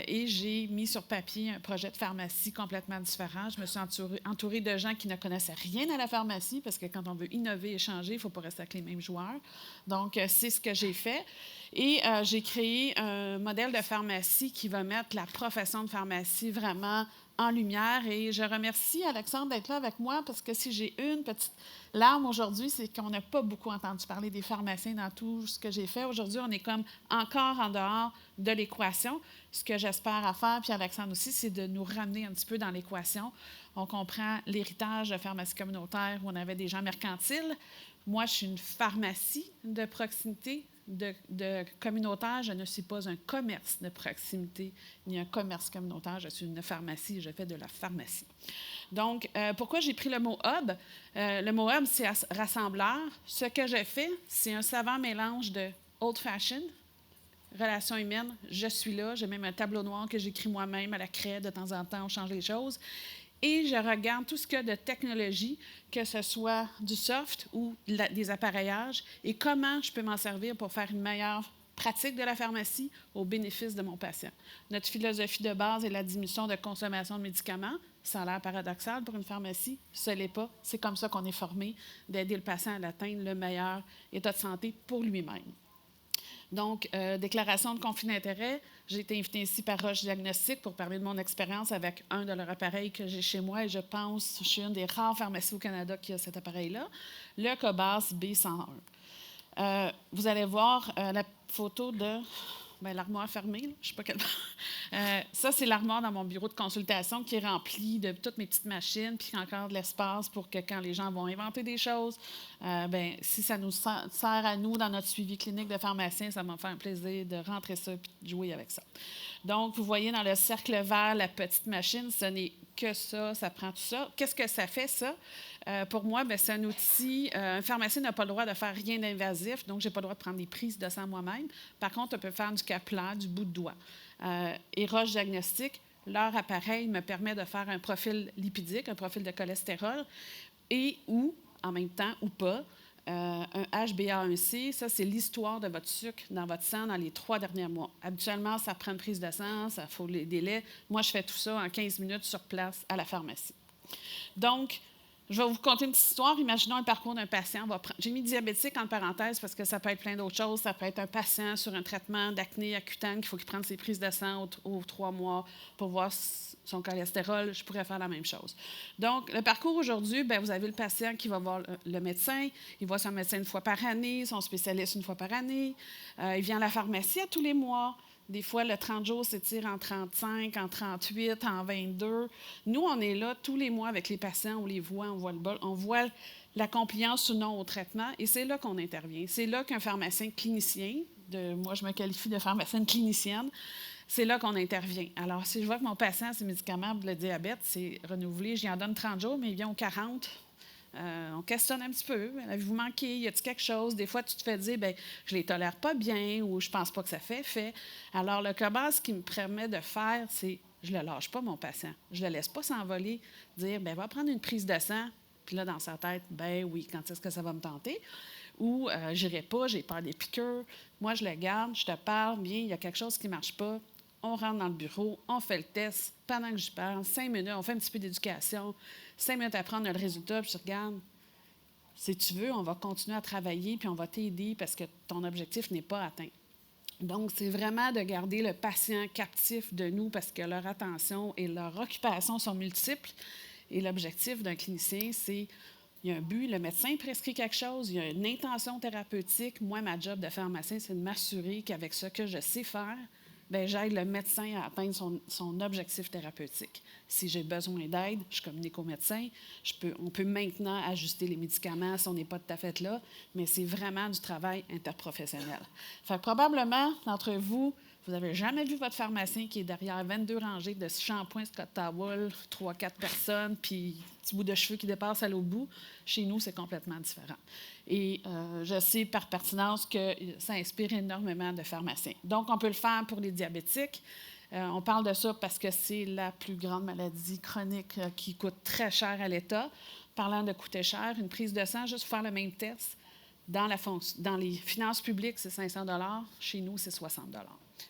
Et j'ai mis sur papier un projet de pharmacie complètement différent. Je me suis entourée de gens qui ne connaissaient rien à la pharmacie, parce que quand on veut innover et changer, il ne faut pas rester avec les mêmes joueurs. Donc, c'est ce que j'ai fait. Et j'ai créé un modèle de pharmacie qui va mettre la profession de pharmacie vraiment en lumière. Et je remercie Alexandre d'être là avec moi, parce que si j'ai une petite larme aujourd'hui, c'est qu'on n'a pas beaucoup entendu parler des pharmaciens dans tout ce que j'ai fait. Aujourd'hui, on est comme encore en dehors de l'équation. Ce que j'espère à faire, puis Alexandre aussi, c'est de nous ramener un petit peu dans l'équation. On comprend l'héritage de pharmacie communautaire où on avait des gens mercantiles. Moi, je suis une pharmacie de proximité, de communautaire. Je ne suis pas un commerce de proximité ni un commerce communautaire. Je suis une pharmacie, je fais de la pharmacie. Donc, pourquoi j'ai pris le mot hub? Le mot hub, c'est rassembleur. Ce que je fais, c'est un savant mélange de old-fashioned, relations humaines, je suis là. J'ai même un tableau noir que j'écris moi-même à la craie. De temps en temps, on change les choses. Et je regarde tout ce qu'il y a de technologie, que ce soit du soft ou des appareillages, et comment je peux m'en servir pour faire une meilleure pratique de la pharmacie au bénéfice de mon patient. Notre philosophie de base est la diminution de consommation de médicaments. Ça a l'air paradoxal pour une pharmacie, ce n'est pas. C'est comme ça qu'on est formé, d'aider le patient à atteindre le meilleur état de santé pour lui-même. Donc, déclaration de conflit d'intérêt. J'ai été invitée ici par Roche Diagnostic pour parler de mon expérience avec un de leurs appareils que j'ai chez moi. Et je pense, je suis une des rares pharmacies au Canada qui a cet appareil-là, le Cobas B101. Vous allez voir la photo de l'armoire fermée. Là, je ne sais pas quelle. Ça, c'est l'armoire dans mon bureau de consultation qui est remplie de toutes mes petites machines, puis encore de l'espace pour que quand les gens vont inventer des choses, si ça nous sert à nous dans notre suivi clinique de pharmacien, ça m'a fait un plaisir de rentrer ça et de jouer avec ça. Donc, vous voyez dans le cercle vert la petite machine, ce n'est que ça, ça prend tout ça. Qu'est-ce que ça fait, ça? Pour moi, c'est un outil. Un pharmacien n'a pas le droit de faire rien d'invasif, donc je n'ai pas le droit de prendre des prises de sang moi-même. Par contre, on peut faire du Kaplan, du bout de doigt. Et Roche Diagnostic, leur appareil me permet de faire un profil lipidique, un profil de cholestérol, et ou, en même temps, ou pas, un HbA1c, ça, c'est l'histoire de votre sucre dans votre sang dans les 3 derniers mois. Habituellement, ça prend une prise de sang, ça faut les délais. Moi, je fais tout ça en 15 minutes sur place à la pharmacie. Donc, je vais vous conter une petite histoire. Imaginons un parcours d'un patient. J'ai mis diabétique en parenthèse parce que ça peut être plein d'autres choses. Ça peut être un patient sur un traitement d'acné accutane qu'il faut qu'il prenne ses prises de sang aux 3 mois pour voir son cholestérol. Je pourrais faire la même chose. Donc, le parcours aujourd'hui, vous avez le patient qui va voir le médecin. Il voit son médecin une fois par année, son spécialiste une fois par année. Il vient à la pharmacie à tous les mois. Des fois, le 30 jours s'étire en 35, en 38, en 22. Nous, on est là tous les mois avec les patients, on les voit, on voit la compliance ou non au traitement, et c'est là qu'on intervient. C'est là qu'un pharmacien clinicien, moi je me qualifie de pharmacienne clinicienne, c'est là qu'on intervient. Alors, si je vois que mon patient, ses médicaments pour le diabète, c'est renouvelé, j'y en donne 30 jours, mais il vient aux 40, On questionne un petit peu. Avez-vous manqué? Y a-t-il quelque chose? Des fois, tu te fais dire, bien, je les tolère pas bien ou je pense pas que ça fait effet. Alors, le cobas, ce qui me permet de faire, c'est je le lâche pas, mon patient. Je le laisse pas s'envoler, dire, bien, va prendre une prise de sang. Puis là, dans sa tête, ben oui, quand est-ce que ça va me tenter? Ou j'irai pas, j'ai peur des piqûres. Moi, je le garde, je te parle, bien, il y a quelque chose qui ne marche pas. On rentre dans le bureau, on fait le test. Pendant que je parle, 5 minutes, on fait un petit peu d'éducation. 5 minutes après, on a le résultat, puis je regarde. Si tu veux, on va continuer à travailler, puis on va t'aider parce que ton objectif n'est pas atteint. Donc, c'est vraiment de garder le patient captif de nous parce que leur attention et leur occupation sont multiples. Et l'objectif d'un clinicien, c'est il y a un but, le médecin prescrit quelque chose, il y a une intention thérapeutique. Moi, ma job de pharmacien, c'est de m'assurer qu'avec ce que je sais faire, bien, j'aide le médecin à atteindre son objectif thérapeutique. Si j'ai besoin d'aide, je communique au médecin. On peut maintenant ajuster les médicaments si on n'est pas tout à fait là, mais c'est vraiment du travail interprofessionnel. Fait que probablement, d'entre vous, vous n'avez jamais vu votre pharmacien qui est derrière 22 rangées de shampoings Scott Towel, 3-4 personnes, puis un petit bout de cheveux qui dépasse à l'autre bout. Chez nous, c'est complètement différent. Et je sais par pertinence que ça inspire énormément de pharmaciens. Donc, on peut le faire pour les diabétiques. On parle de ça parce que c'est la plus grande maladie chronique qui coûte très cher à l'État. Parlant de coûter cher, une prise de sang, juste pour faire le même test, dans les finances publiques, c'est 500 $. Chez nous, c'est 60 $.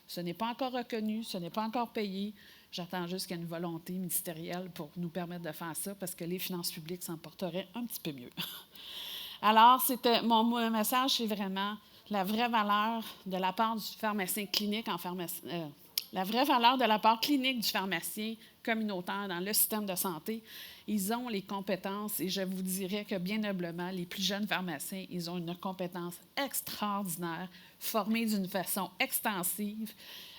Ce n'est pas encore reconnu, ce n'est pas encore payé. J'attends juste qu'il y ait une volonté ministérielle pour nous permettre de faire ça parce que les finances publiques s'en porteraient un petit peu mieux. Alors, mon message, c'est vraiment la vraie valeur de la part du pharmacien clinique en pharmacie. La vraie valeur de la part clinique du pharmacien communautaire dans le système de santé. Ils ont les compétences et je vous dirais que bien noblement, les plus jeunes pharmaciens, ils ont une compétence extraordinaire, formés d'une façon extensive.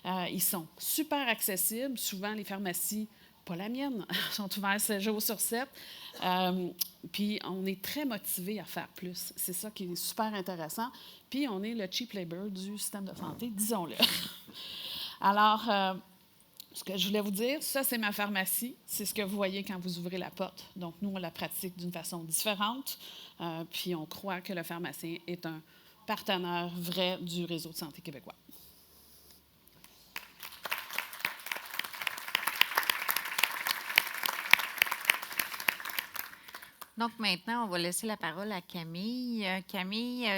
Ils sont super accessibles. Souvent, les pharmacies, pas la mienne, sont ouvertes 7 jours sur 7. Puis, on est très motivés à faire plus. C'est ça qui est super intéressant. Puis, on est le cheap labor du système de santé, disons-le. Alors, ce que je voulais vous dire, ça, c'est ma pharmacie. C'est ce que vous voyez quand vous ouvrez la porte. Donc, nous, on la pratique d'une façon différente. Puis, on croit que le pharmacien est un partenaire vrai du réseau de santé québécois. Donc, maintenant, on va laisser la parole à Camille. Camille,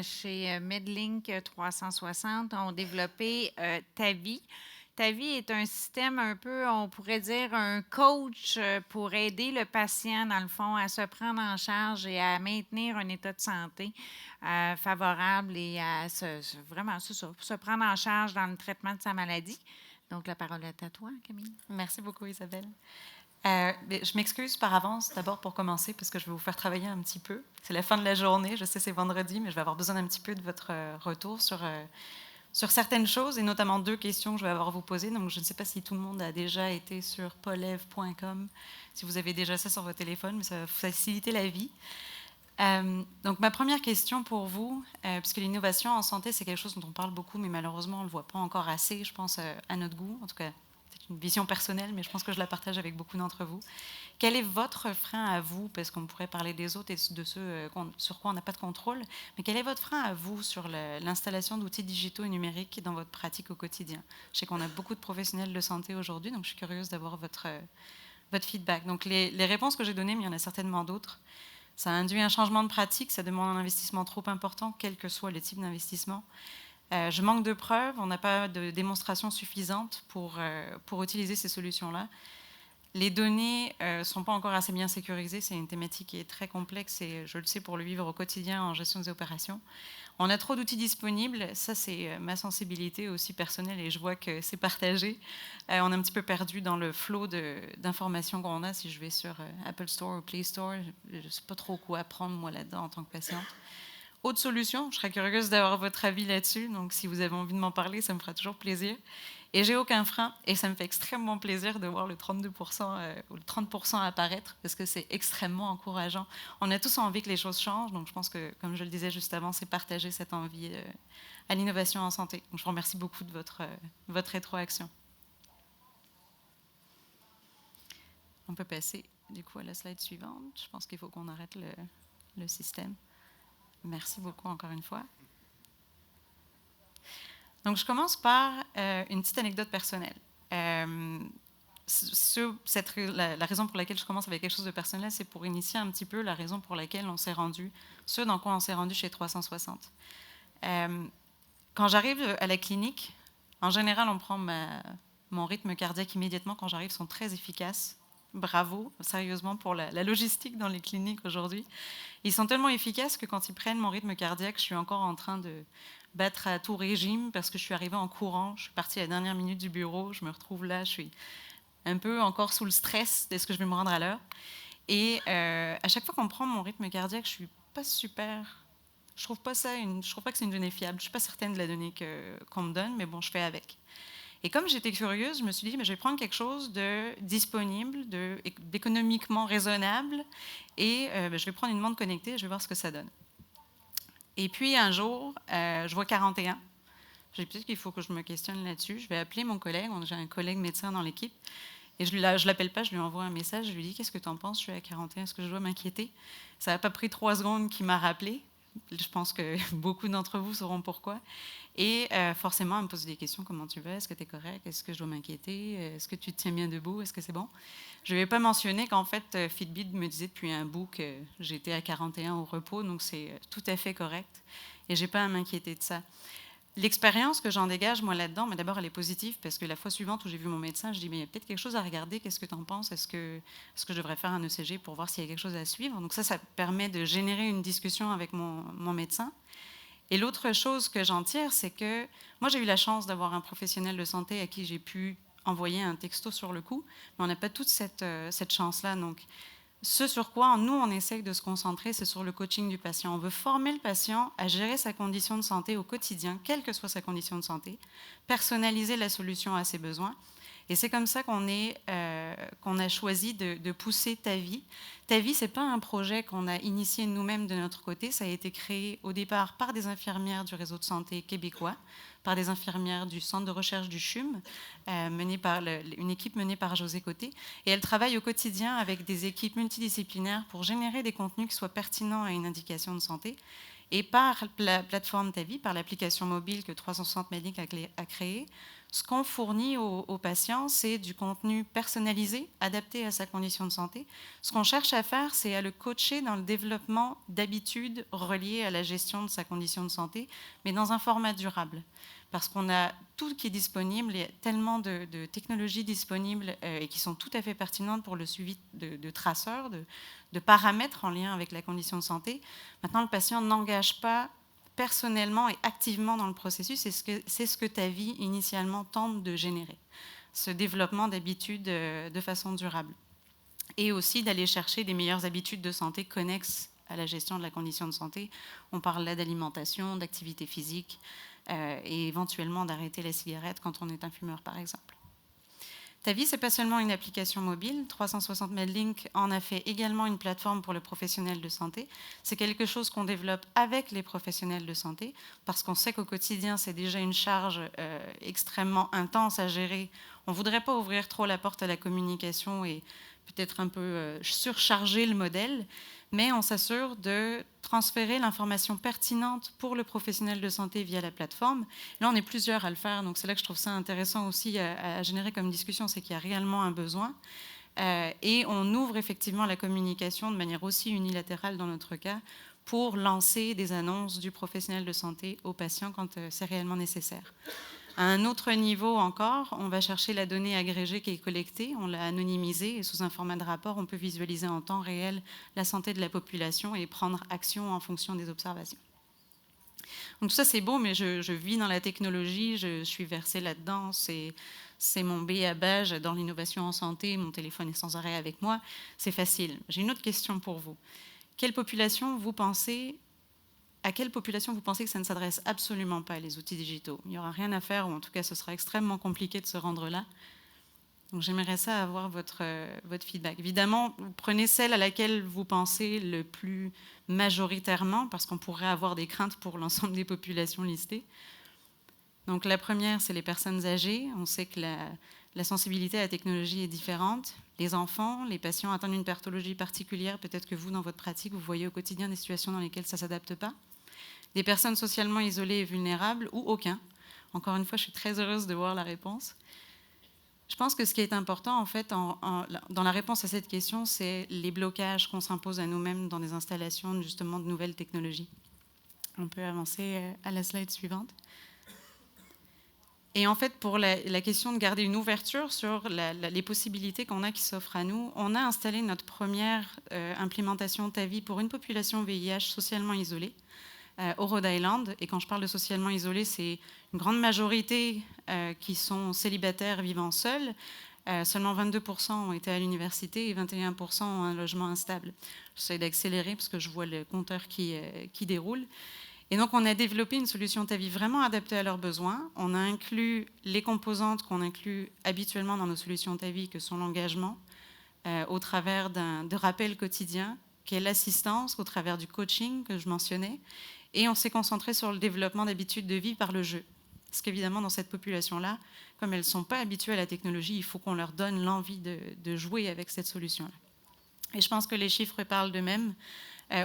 chez Medlink 360, ont développé Tavi. Tavi est un système un peu, on pourrait dire, un coach pour aider le patient, dans le fond, à se prendre en charge et à maintenir un état de santé favorable et à vraiment, c'est ça, se prendre en charge dans le traitement de sa maladie. Donc, la parole est à toi, Camille. Merci beaucoup, Isabelle. Je m'excuse par avance, d'abord pour commencer, parce que je vais vous faire travailler un petit peu. C'est la fin de la journée, je sais c'est vendredi, mais je vais avoir besoin d'un petit peu de votre retour sur certaines choses, et notamment 2 questions que je vais avoir à vous poser. Donc, je ne sais pas si tout le monde a déjà été sur pollev.com, si vous avez déjà ça sur votre téléphone, mais ça va faciliter la vie. Donc, ma première question pour vous, puisque l'innovation en santé, c'est quelque chose dont on parle beaucoup, mais malheureusement, on ne le voit pas encore assez, je pense, à notre goût, en tout cas. Une vision personnelle, mais je pense que je la partage avec beaucoup d'entre vous. Quel est votre frein à vous, parce qu'on pourrait parler des autres et de ceux sur quoi on n'a pas de contrôle, mais quel est votre frein à vous sur l'installation d'outils digitaux et numériques dans votre pratique au quotidien? Je sais qu'on a beaucoup de professionnels de santé aujourd'hui, donc je suis curieuse d'avoir votre feedback. Donc les réponses que j'ai données, mais il y en a certainement d'autres. Ça induit un changement de pratique, ça demande un investissement trop important, quel que soit le type d'investissement. Je manque de preuves, on n'a pas de démonstration suffisante pour utiliser ces solutions-là. Les données ne sont pas encore assez bien sécurisées, c'est une thématique qui est très complexe et je le sais pour le vivre au quotidien en gestion des opérations. On a trop d'outils disponibles, ça c'est ma sensibilité aussi personnelle et je vois que c'est partagé. On est un petit peu perdu dans le flot d'informations qu'on a. Si je vais sur Apple Store ou Play Store, je ne sais pas trop quoi prendre moi là-dedans en tant que patiente. Autre solution, je serais curieuse d'avoir votre avis là-dessus, donc si vous avez envie de m'en parler, ça me fera toujours plaisir. Et j'ai aucun frein, et ça me fait extrêmement plaisir de voir le 32% ou le 30% apparaître, parce que c'est extrêmement encourageant. On a tous envie que les choses changent, donc je pense que, comme je le disais juste avant, c'est partager cette envie à l'innovation en santé. Donc je vous remercie beaucoup de votre rétroaction. On peut passer du coup à la slide suivante. Je pense qu'il faut qu'on arrête le système. Merci beaucoup encore une fois. Donc, je commence par une petite anecdote personnelle. La raison pour laquelle je commence avec quelque chose de personnel, c'est pour initier un petit peu la raison pour laquelle on s'est rendu, ce dans quoi on s'est rendu chez 360. Quand j'arrive à la clinique, en général, on prend mon rythme cardiaque immédiatement quand j'arrive, sont très efficaces. Bravo, sérieusement, pour la logistique dans les cliniques aujourd'hui. Ils sont tellement efficaces que quand ils prennent mon rythme cardiaque, je suis encore en train de battre à tout régime parce que je suis arrivée en courant, je suis partie à la dernière minute du bureau, je me retrouve là, je suis un peu encore sous le stress d'est-ce que je vais me rendre à l'heure. Et à chaque fois qu'on prend mon rythme cardiaque, je suis pas super. Je trouve pas que c'est une donnée fiable. Je suis pas certaine de la donnée qu'on me donne, mais bon, je fais avec. Et comme j'étais curieuse, je me suis dit, mais je vais prendre quelque chose de disponible, d'économiquement raisonnable, et je vais prendre une montre connectée, je vais voir ce que ça donne. Et puis un jour, je vois 41. J'ai dit peut-être qu'il faut que je me questionne là-dessus. Je vais appeler mon collègue, j'ai un collègue médecin dans l'équipe, et je ne l'appelle pas, je lui envoie un message, je lui dis, qu'est-ce que tu en penses, je suis à 41, est-ce que je dois m'inquiéter? Ça n'a pas pris 3 secondes qu'il m'a rappelé. Je pense que beaucoup d'entre vous sauront pourquoi. Et forcément, elle me pose des questions. Comment tu vas? Est-ce que tu es correct? Est-ce que je dois m'inquiéter? Est-ce que tu te tiens bien debout? Est-ce que c'est bon? Je ne vais pas mentionner qu'en fait, Fitbit me disait depuis un bout que j'étais à 41 au repos, donc c'est tout à fait correct. Et je n'ai pas à m'inquiéter de ça. L'expérience que j'en dégage, moi, là-dedans, mais d'abord, elle est positive parce que la fois suivante où j'ai vu mon médecin, je dis, mais il y a peut-être quelque chose à regarder, qu'est-ce que tu en penses? Est-ce que je devrais faire un ECG pour voir s'il y a quelque chose à suivre? Donc ça permet de générer une discussion avec mon médecin. Et l'autre chose que j'en tire, c'est que moi, j'ai eu la chance d'avoir un professionnel de santé à qui j'ai pu envoyer un texto sur le coup, mais on n'a pas toute cette chance-là. Donc, ce sur quoi nous, on essaye de se concentrer, c'est sur le coaching du patient. On veut former le patient à gérer sa condition de santé au quotidien, quelle que soit sa condition de santé, personnaliser la solution à ses besoins. Et c'est comme ça qu'on a choisi de pousser TAVI. TAVI, ce n'est pas un projet qu'on a initié nous-mêmes de notre côté. Ça a été créé au départ par des infirmières du réseau de santé québécois, par des infirmières du centre de recherche du CHUM, une équipe menée par José Côté. Et elle travaille au quotidien avec des équipes multidisciplinaires pour générer des contenus qui soient pertinents à une indication de santé. Et par la plateforme TAVI, par l'application mobile que 360 Medlink a créée, ce qu'on fournit aux patients, c'est du contenu personnalisé, adapté à sa condition de santé. Ce qu'on cherche à faire, c'est à le coacher dans le développement d'habitudes reliées à la gestion de sa condition de santé, mais dans un format durable. Parce qu'on a tout qui est disponible, il y a tellement de technologies disponibles et qui sont tout à fait pertinentes pour le suivi de traceurs, de paramètres en lien avec la condition de santé. Maintenant, le patient n'engage pas personnellement et activement dans le processus, c'est ce que TAVI initialement tente de générer, ce développement d'habitudes de façon durable. Et aussi d'aller chercher des meilleures habitudes de santé connexes à la gestion de la condition de santé. On parle là d'alimentation, d'activité physique et éventuellement d'arrêter la cigarette quand on est un fumeur, par exemple. TAVI, ce n'est pas seulement une application mobile. 360 Medlink en a fait également une plateforme pour le professionnel de santé. C'est quelque chose qu'on développe avec les professionnels de santé parce qu'on sait qu'au quotidien, c'est déjà une charge extrêmement intense à gérer. On ne voudrait pas ouvrir trop la porte à la communication et peut-être un peu surcharger le modèle, mais on s'assure de transférer l'information pertinente pour le professionnel de santé via la plateforme. Là, on est plusieurs à le faire, donc c'est là que je trouve ça intéressant aussi à générer comme discussion, c'est qu'il y a réellement un besoin. Et on ouvre effectivement la communication de manière aussi unilatérale dans notre cas pour lancer des annonces du professionnel de santé aux patients quand c'est réellement nécessaire. À un autre niveau encore, on va chercher la donnée agrégée qui est collectée, on l'a anonymisée et sous un format de rapport, on peut visualiser en temps réel la santé de la population et prendre action en fonction des observations. Donc tout ça c'est beau, mais je vis dans la technologie, je suis versée là-dedans, c'est mon b.a.-ba, j'adore l'innovation en santé, mon téléphone est sans arrêt avec moi, c'est facile. J'ai une autre question pour vous. À quelle population vous pensez que ça ne s'adresse absolument pas, les outils digitaux? Il n'y aura rien à faire, ou en tout cas, ce sera extrêmement compliqué de se rendre là. Donc, j'aimerais ça avoir votre feedback. Évidemment, vous prenez celle à laquelle vous pensez le plus majoritairement, parce qu'on pourrait avoir des craintes pour l'ensemble des populations listées. Donc, la première, c'est les personnes âgées. On sait que la sensibilité à la technologie est différente. Les enfants, les patients atteints d'une pathologie particulière, peut-être que vous, dans votre pratique, vous voyez au quotidien des situations dans lesquelles ça ne s'adapte pas. Des personnes socialement isolées et vulnérables, ou aucun. Encore une fois, je suis très heureuse de voir la réponse. Je pense que ce qui est important, en fait, dans la réponse à cette question, c'est les blocages qu'on s'impose à nous-mêmes dans des installations, justement, de nouvelles technologies. On peut avancer à la slide suivante. Et en fait, pour la question de garder une ouverture sur les possibilités qu'on a qui s'offrent à nous, on a installé notre première implémentation TAVI pour une population VIH socialement isolée au Rhode Island. Et quand je parle de socialement isolé, c'est une grande majorité qui sont célibataires vivant seuls. Seulement 22% ont été à l'université et 21% ont un logement instable. J'essaie d'accélérer parce que je vois le compteur qui déroule. Et donc, on a développé une solution TAVI vraiment adaptée à leurs besoins. On a inclus les composantes qu'on inclut habituellement dans nos solutions TAVI, que sont l'engagement, au travers de rappels quotidiens, qui est l'assistance, au travers du coaching que je mentionnais. Et on s'est concentré sur le développement d'habitudes de vie par le jeu. Parce qu'évidemment, dans cette population-là, comme elles ne sont pas habituées à la technologie, il faut qu'on leur donne l'envie de jouer avec cette solution-là. Et je pense que les chiffres parlent d'eux-mêmes.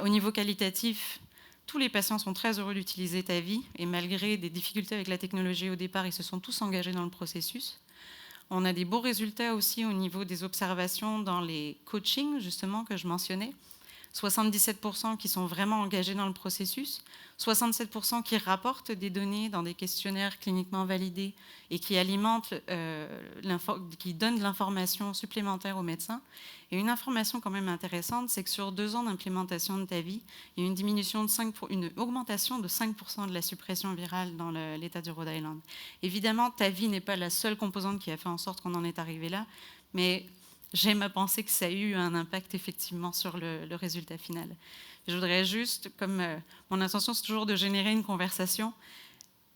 Au niveau qualitatif, tous les patients sont très heureux d'utiliser TAVI, et malgré des difficultés avec la technologie au départ, ils se sont tous engagés dans le processus. On a des beaux résultats aussi au niveau des observations dans les coachings, justement, que je mentionnais. 77% qui sont vraiment engagés dans le processus, 67% qui rapportent des données dans des questionnaires cliniquement validés et qui alimentent, qui donnent de l'information supplémentaire aux médecins. Et une information quand même intéressante, c'est que sur 2 ans d'implémentation de TAVI, il y a une augmentation de 5% de la suppression virale dans l'État du Rhode Island. Évidemment, TAVI n'est pas la seule composante qui a fait en sorte qu'on en est arrivé là, mais j'aime à penser que ça a eu un impact effectivement sur le résultat final. Je voudrais juste, comme mon intention c'est toujours de générer une conversation,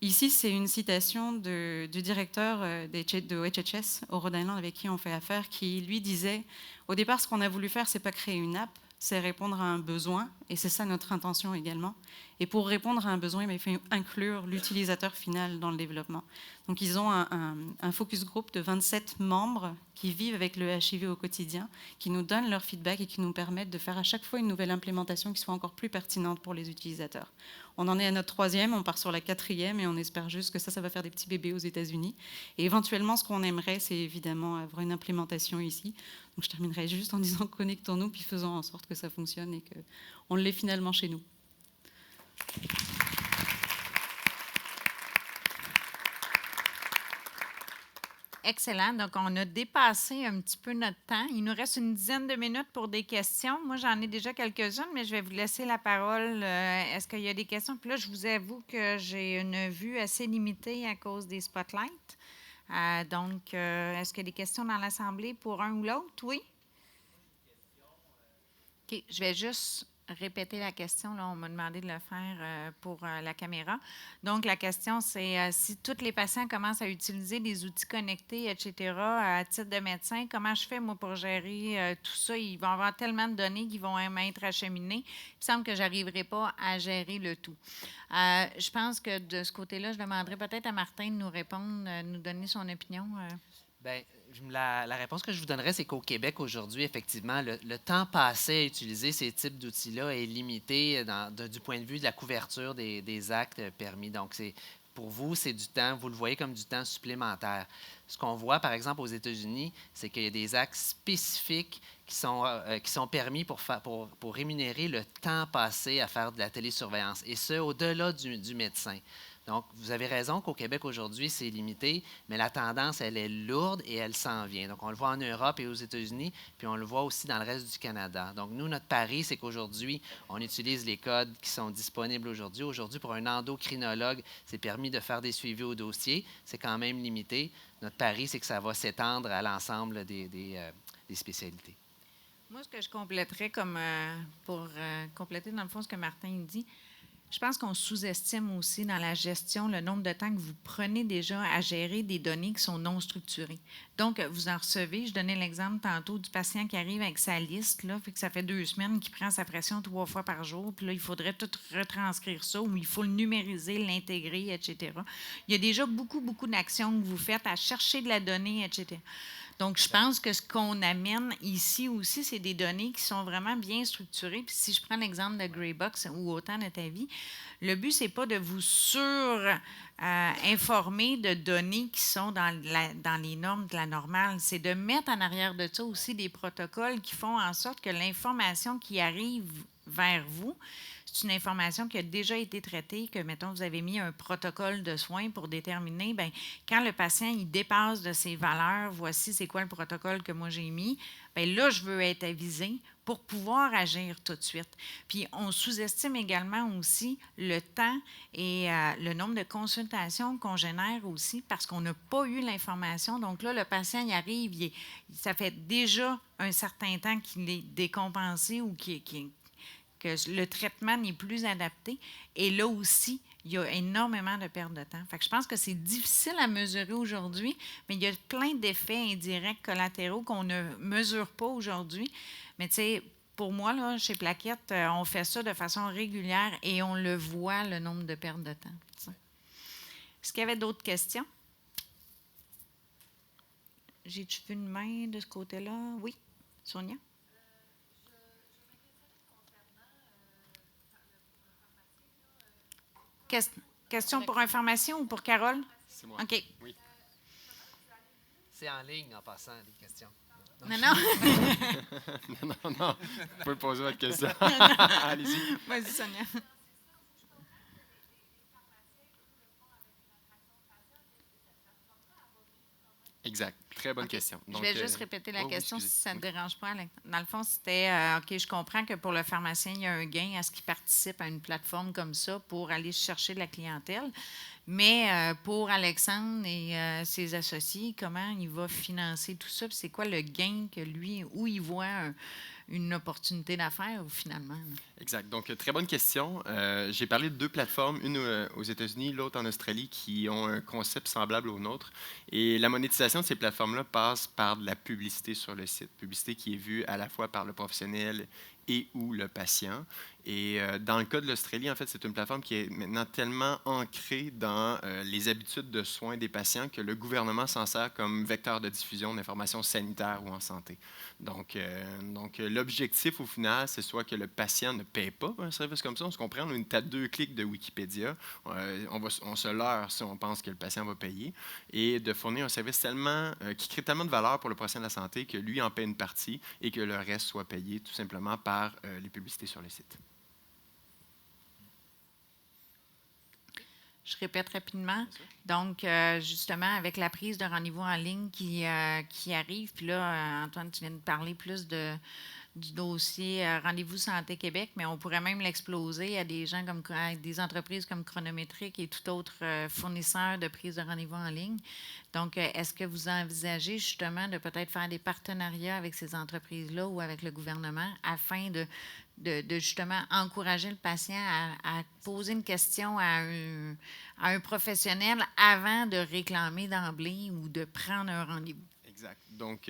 ici c'est une citation du directeur de HHS au Rhode Island avec qui on fait affaire, qui lui disait « Au départ, ce qu'on a voulu faire, c'est pas créer une app, c'est répondre à un besoin, et c'est ça notre intention également. Et pour répondre à un besoin, il faut inclure l'utilisateur final dans le développement. Donc, ils ont un focus group de 27 membres qui vivent avec le HIV au quotidien, qui nous donnent leur feedback et qui nous permettent de faire à chaque fois une nouvelle implémentation qui soit encore plus pertinente pour les utilisateurs. On en est à notre 3e, on part sur la 4e et on espère juste que ça va faire des petits bébés aux États-Unis. Et éventuellement, ce qu'on aimerait, c'est évidemment avoir une implémentation ici. Donc, je terminerai juste en disant connectons-nous puis faisons en sorte que ça fonctionne et qu'on l'ait finalement chez nous. Excellent. Donc, on a dépassé un petit peu notre temps. Il nous reste une dizaine de minutes pour des questions. Moi, j'en ai déjà quelques-unes, mais je vais vous laisser la parole. Est-ce qu'il y a des questions? Puis là, je vous avoue que j'ai une vue assez limitée à cause des spotlights. Donc, est-ce qu'il y a des questions dans l'Assemblée pour un ou l'autre? Oui? OK. Je vais juste répéter la question. Là, on m'a demandé de le faire pour la caméra. Donc, la question, c'est si tous les patients commencent à utiliser des outils connectés, etc., à titre de médecin, comment je fais, moi, pour gérer tout ça? Ils vont avoir tellement de données qui vont m'être acheminées. Il me semble que je n'arriverai pas à gérer le tout. Je pense que de ce côté-là, je demanderai peut-être à Martin de nous répondre, nous donner son opinion. Bien, la réponse que je vous donnerais, c'est qu'au Québec, aujourd'hui, effectivement, le temps passé à utiliser ces types d'outils-là est limité du point de vue de la couverture des actes permis. Donc, pour vous, c'est du temps, vous le voyez comme du temps supplémentaire. Ce qu'on voit, par exemple, aux États-Unis, c'est qu'il y a des actes spécifiques qui sont permis pour rémunérer le temps passé à faire de la télésurveillance, et ce, au-delà du médecin. Donc, vous avez raison qu'au Québec, aujourd'hui, c'est limité, mais la tendance, elle est lourde et elle s'en vient. Donc, on le voit en Europe et aux États-Unis, puis on le voit aussi dans le reste du Canada. Donc, nous, notre pari, c'est qu'aujourd'hui, on utilise les codes qui sont disponibles aujourd'hui. Aujourd'hui, pour un endocrinologue, c'est permis de faire des suivis au dossier. C'est quand même limité. Notre pari, c'est que ça va s'étendre à l'ensemble des spécialités. Moi, ce que je compléterais pour compléter, dans le fond, ce que Martin dit, Je pense qu'on sous-estime aussi dans la gestion le nombre de temps que vous prenez déjà à gérer des données qui sont non structurées. Donc, vous en recevez. Je donnais l'exemple tantôt du patient qui arrive avec sa liste, là, fait que ça fait 2 semaines qu'il prend sa pression 3 fois par jour. Puis là, il faudrait tout retranscrire ça ou il faut le numériser, l'intégrer, etc. Il y a déjà beaucoup, beaucoup d'actions que vous faites à chercher de la donnée, etc. Donc, je pense que ce qu'on amène ici aussi, c'est des données qui sont vraiment bien structurées. Puis si je prends l'exemple de Greybox ou Autant de ta vie, le but, c'est pas de vous sur-informer de données qui sont dans les normes de la normale. C'est de mettre en arrière de ça aussi des protocoles qui font en sorte que l'information qui arrive vers vous, c'est une information qui a déjà été traitée, que, mettons, vous avez mis un protocole de soins pour déterminer, bien, quand le patient il dépasse de ses valeurs, voici c'est quoi le protocole que moi j'ai mis, bien là, je veux être avisé pour pouvoir agir tout de suite. Puis, on sous-estime également aussi le temps et le nombre de consultations qu'on génère aussi parce qu'on n'a pas eu l'information. Donc là, le patient y arrive, ça fait déjà un certain temps qu'il est décompensé ou que le traitement n'est plus adapté. Et là aussi, il y a énormément de perte de temps. Fait que je pense que c'est difficile à mesurer aujourd'hui, mais il y a plein d'effets indirects collatéraux qu'on ne mesure pas aujourd'hui. Mais tu sais, pour moi, là, chez Plaquette, on fait ça de façon régulière et on le voit, le nombre de pertes de temps. T'sais. Est-ce qu'il y avait d'autres questions? J'ai-tu vu une main de ce côté-là? Oui, Sonia? Question pour un pharmacien ou pour Carole? C'est moi. OK. Oui. C'est en ligne en passant, les questions. Non. non. Vous pouvez poser votre question. Allez-y. Vas-y, Sonia. Exact. Très bonne question. Donc, je vais juste répéter la question si ça ne te oui. dérange pas. Dans le fond, c'était, OK, je comprends que pour le pharmacien, il y a un gain à ce qu'il participe à une plateforme comme ça pour aller chercher de la clientèle. Mais pour Alexandre et ses associés, comment il va financer tout ça? Puis c'est quoi le gain que lui, où il voit une opportunité d'affaires finalement? Là? Exact. Donc, très bonne question. J'ai parlé de 2 plateformes, une aux États-Unis, l'autre en Australie, qui ont un concept semblable au nôtre. Et la monétisation de ces plateformes-là passe par de la publicité sur le site. Publicité qui est vue à la fois par le professionnel et ou le patient. Et dans le cas de l'Australie, en fait, c'est une plateforme qui est maintenant tellement ancrée dans les habitudes de soins des patients que le gouvernement s'en sert comme vecteur de diffusion d'informations sanitaires ou en santé. Donc l'objectif, au final, c'est soit que le patient ne paye pas un service comme ça. On se comprend, on a une tape 2 clics de Wikipédia. On se leurre si on pense que le patient va payer. Et de fournir un service tellement, qui crée tellement de valeur pour le professionnel de la santé que lui en paie une partie et que le reste soit payé tout simplement par les publicités sur le site. Je répète rapidement. Donc, justement, avec la prise de rendez-vous en ligne qui arrive, puis là, Antoine, tu viens de parler plus du dossier Rendez-vous Santé Québec, mais on pourrait même l'exploser à des gens à des entreprises comme Chronométrique et tout autre fournisseur de prise de rendez-vous en ligne. Donc, est-ce que vous envisagez justement de peut-être faire des partenariats avec ces entreprises-là ou avec le gouvernement afin de justement encourager le patient à poser une question à un professionnel avant de réclamer d'emblée ou de prendre un rendez-vous? Exact. Donc,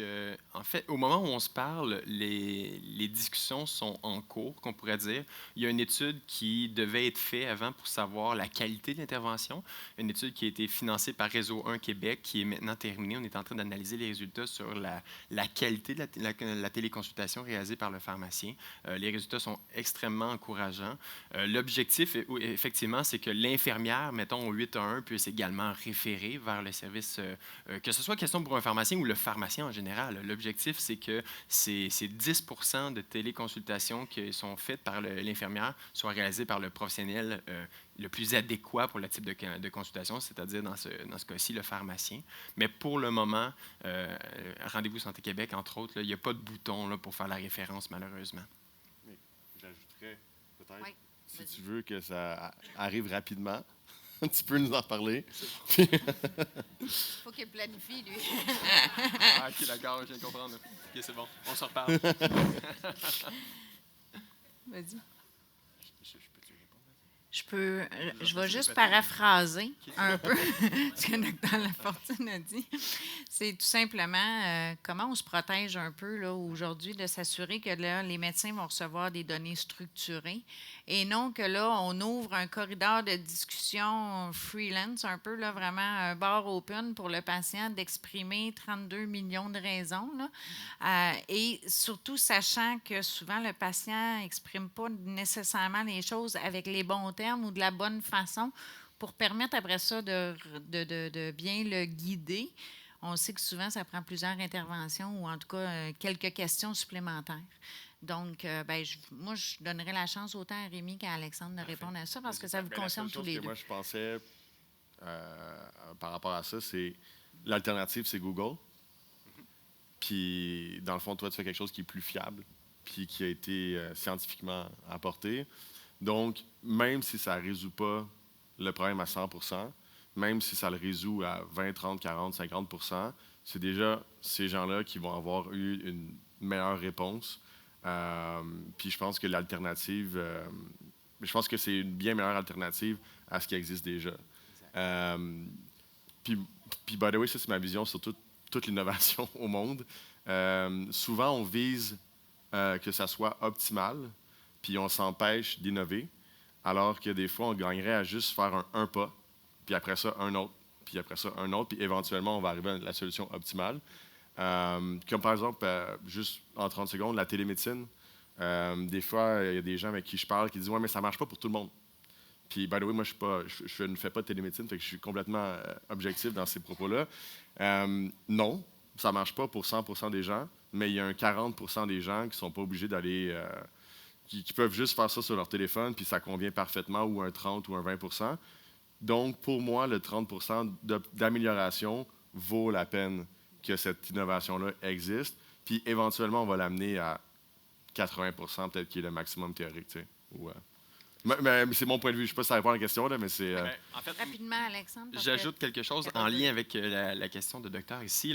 en fait, au moment où on se parle, les discussions sont en cours, qu'on pourrait dire. Il y a une étude qui devait être faite avant pour savoir la qualité de l'intervention. Une étude qui a été financée par Réseau 1 Québec, qui est maintenant terminée. On est en train d'analyser les résultats sur la qualité de la téléconsultation réalisée par le pharmacien. Les résultats sont extrêmement encourageants. L'objectif, effectivement, c'est que l'infirmière, mettons au 811, puisse également référer vers le service, que ce soit question pour un pharmacien ou le pharmacien en général. L'objectif, c'est que ces 10 % de téléconsultations qui sont faites par l'infirmière soient réalisées par le professionnel le plus adéquat pour le type de consultation, c'est-à-dire dans ce cas-ci, le pharmacien. Mais pour le moment, Rendez-vous Santé Québec, entre autres, il n'y a pas de bouton là, pour faire la référence, malheureusement. Mais j'ajouterais peut-être, si tu veux que ça arrive rapidement, tu peux nous en parler. Il faut qu'il planifie, lui. Ah, OK, d'accord, je viens de comprendre. OK, c'est bon, on se reparle. Vas-y. Je peux-tu répondre? Je vais juste paraphraser un peu ce que le Dr Lafortune a dit. C'est tout simplement comment on se protège un peu là, aujourd'hui de s'assurer que là, les médecins vont recevoir des données structurées et non que là, on ouvre un corridor de discussion freelance, un peu là, vraiment un bar open pour le patient d'exprimer 32 millions de raisons. Là. Et surtout, sachant que souvent, le patient n'exprime pas nécessairement les choses avec les bons termes ou de la bonne façon pour permettre après ça de bien le guider. On sait que souvent, ça prend plusieurs interventions ou en tout cas quelques questions supplémentaires. Donc, moi, je donnerais la chance autant à Rémi qu'à Alexandre de répondre à ça parce que ça vous concerne tous les deux. Moi, je pensais par rapport à ça, c'est l'alternative, c'est Google. Puis, dans le fond, toi, tu fais quelque chose qui est plus fiable puis qui a été scientifiquement apporté. Donc, même si ça ne résout pas le problème à 100%, même si ça le résout à 20, 30, 40, 50%, c'est déjà ces gens-là qui vont avoir eu une meilleure réponse. Puis je pense que l'alternative, je pense que c'est une bien meilleure alternative à ce qui existe déjà. Puis, by the way, ça, c'est ma vision sur toute l'innovation au monde. Souvent, on vise que ça soit optimal, puis on s'empêche d'innover, alors que des fois, on gagnerait à juste faire un pas, puis après ça, un autre, puis après ça, un autre, puis éventuellement, on va arriver à la solution optimale. Comme par exemple, juste en 30 secondes, la télémédecine. Des fois, il y a des gens avec qui je parle qui disent « Ouais, mais ça ne marche pas pour tout le monde. » Puis, by the way, moi, je ne fais pas de télémédecine, fait que je suis complètement objectif dans ces propos-là. Non, ça ne marche pas pour 100% des gens, mais il y a un 40% des gens qui ne sont pas obligés d'aller... qui peuvent juste faire ça sur leur téléphone, puis ça convient parfaitement, ou un 30 ou un 20%. Donc, pour moi, le 30% d'amélioration vaut la peine que cette innovation-là existe, puis éventuellement, on va l'amener à 80%, peut-être qui est le maximum théorique. Tu sais, mais c'est mon point de vue. Je ne sais pas si ça répond à la question, là, mais c'est... En fait, Rapidement, Alexandre. j'ajoute quelque chose en lien avec la question de docteur ici,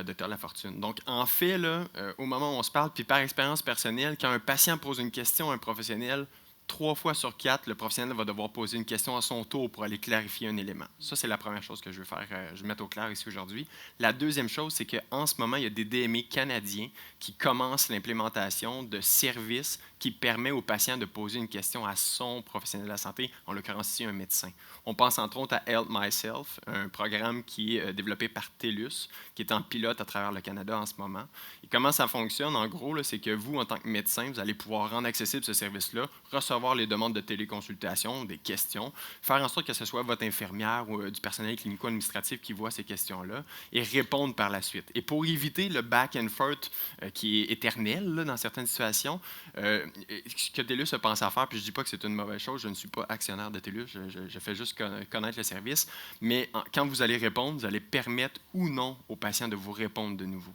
docteur Lafortune. Donc, en fait, là, au moment où on se parle, puis par expérience personnelle, quand un patient pose une question à un professionnel, 3 fois sur 4, le professionnel va devoir poser une question à son tour pour aller clarifier un élément. Ça, c'est la première chose que je veux faire, je vais mettre au clair ici aujourd'hui. La deuxième chose, c'est qu'en ce moment, il y a des DME canadiens qui commencent l'implémentation de services qui permet au patient de poser une question à son professionnel de la santé, en l'occurrence ici un médecin. On pense entre autres à Help Myself, un programme qui est développé par TELUS, qui est en pilote à travers le Canada en ce moment. Et comment ça fonctionne, en gros, c'est que vous, en tant que médecin, vous allez pouvoir rendre accessible ce service-là, recevoir les demandes de téléconsultation, des questions, faire en sorte que ce soit votre infirmière ou du personnel clinico-administratif qui voit ces questions-là et répondre par la suite. Et pour éviter le back and forth qui est éternel là, dans certaines situations, ce que TELUS a pensé à faire, puis je ne dis pas que c'est une mauvaise chose, je ne suis pas actionnaire de TELUS, je fais juste connaître le service, mais quand vous allez répondre, vous allez permettre ou non aux patients de vous répondre de nouveau.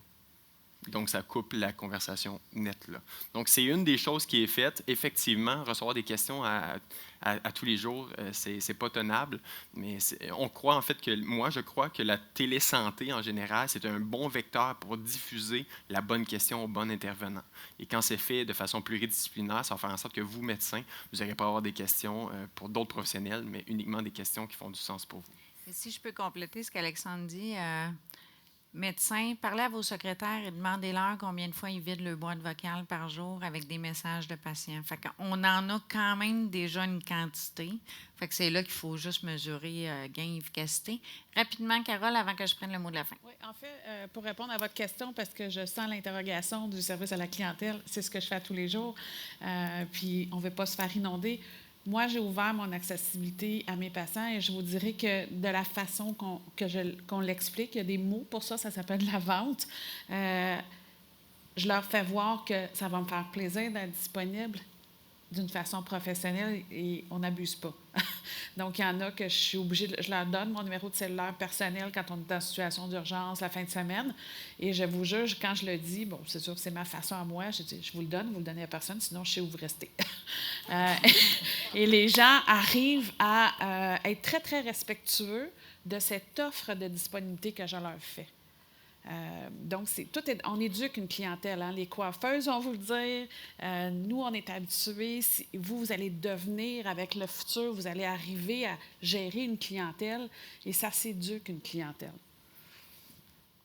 Donc, ça coupe la conversation nette, là. Donc, c'est une des choses qui est faite. Effectivement, recevoir des questions à tous les jours, c'est pas tenable. Mais on croit, en fait, je crois que la télésanté, en général, c'est un bon vecteur pour diffuser la bonne question au bon intervenant. Et quand c'est fait de façon pluridisciplinaire, ça va faire en sorte que vous, médecins, vous n'aurez pas à avoir des questions pour d'autres professionnels, mais uniquement des questions qui font du sens pour vous. Et si je peux compléter ce qu'Alexandre dit... Médecins, parlez à vos secrétaires et demandez-leur combien de fois ils vident le boîte vocale par jour avec des messages de patients. Fait qu'on en a quand même déjà une quantité. Fait que c'est là qu'il faut juste mesurer gain et efficacité. Rapidement, Carole, avant que je prenne le mot de la fin. Oui, en fait, pour répondre à votre question, parce que je sens l'interrogation du service à la clientèle, c'est ce que je fais à tous les jours, puis on ne veut pas se faire inonder. Moi, j'ai ouvert mon accessibilité à mes patients et je vous dirais que de la façon qu'on l'explique, il y a des mots pour ça, ça s'appelle la vente. Je leur fais voir que ça va me faire plaisir d'être disponible d'une façon professionnelle et on n'abuse pas. Donc, il y en a que je suis obligée, je leur donne mon numéro de cellulaire personnel quand on est en situation d'urgence la fin de semaine. Et je vous jure, quand je le dis, bon, c'est sûr que c'est ma façon à moi, je dis, je vous le donne, vous le donnez à personne, sinon je sais où vous restez. Et les gens arrivent à être très, très respectueux de cette offre de disponibilité que je leur fais. Donc, on éduque une clientèle. Hein. Les coiffeuses vont vous le dire. Nous, on est habitués. Vous allez devenir, avec le futur, vous allez arriver à gérer une clientèle et ça s'éduque une clientèle.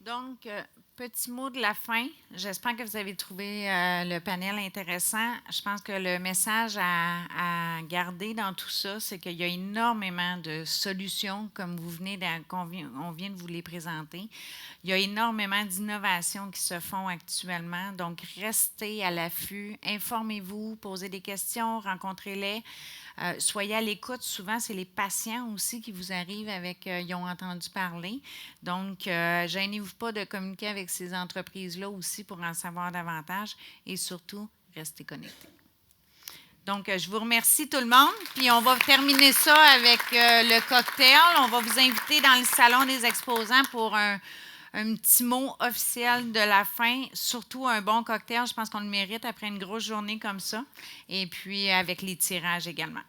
Donc, petit mot de la fin. J'espère que vous avez trouvé le panel intéressant. Je pense que le message à garder dans tout ça, c'est qu'il y a énormément de solutions, comme on vient de vous les présenter. Il y a énormément d'innovations qui se font actuellement. Donc, restez à l'affût, informez-vous, posez des questions, rencontrez-les. Soyez à l'écoute. Souvent, c'est les patients aussi qui vous arrivent avec ils ont entendu parler. Donc, gênez-vous pas de communiquer avec ces entreprises-là aussi pour en savoir davantage et surtout, restez connectés. Donc, je vous remercie tout le monde. Puis, on va terminer ça avec le cocktail. On va vous inviter dans le salon des exposants pour un petit mot officiel de la fin, surtout un bon cocktail. Je pense qu'on le mérite après une grosse journée comme ça. Et puis, avec les tirages également.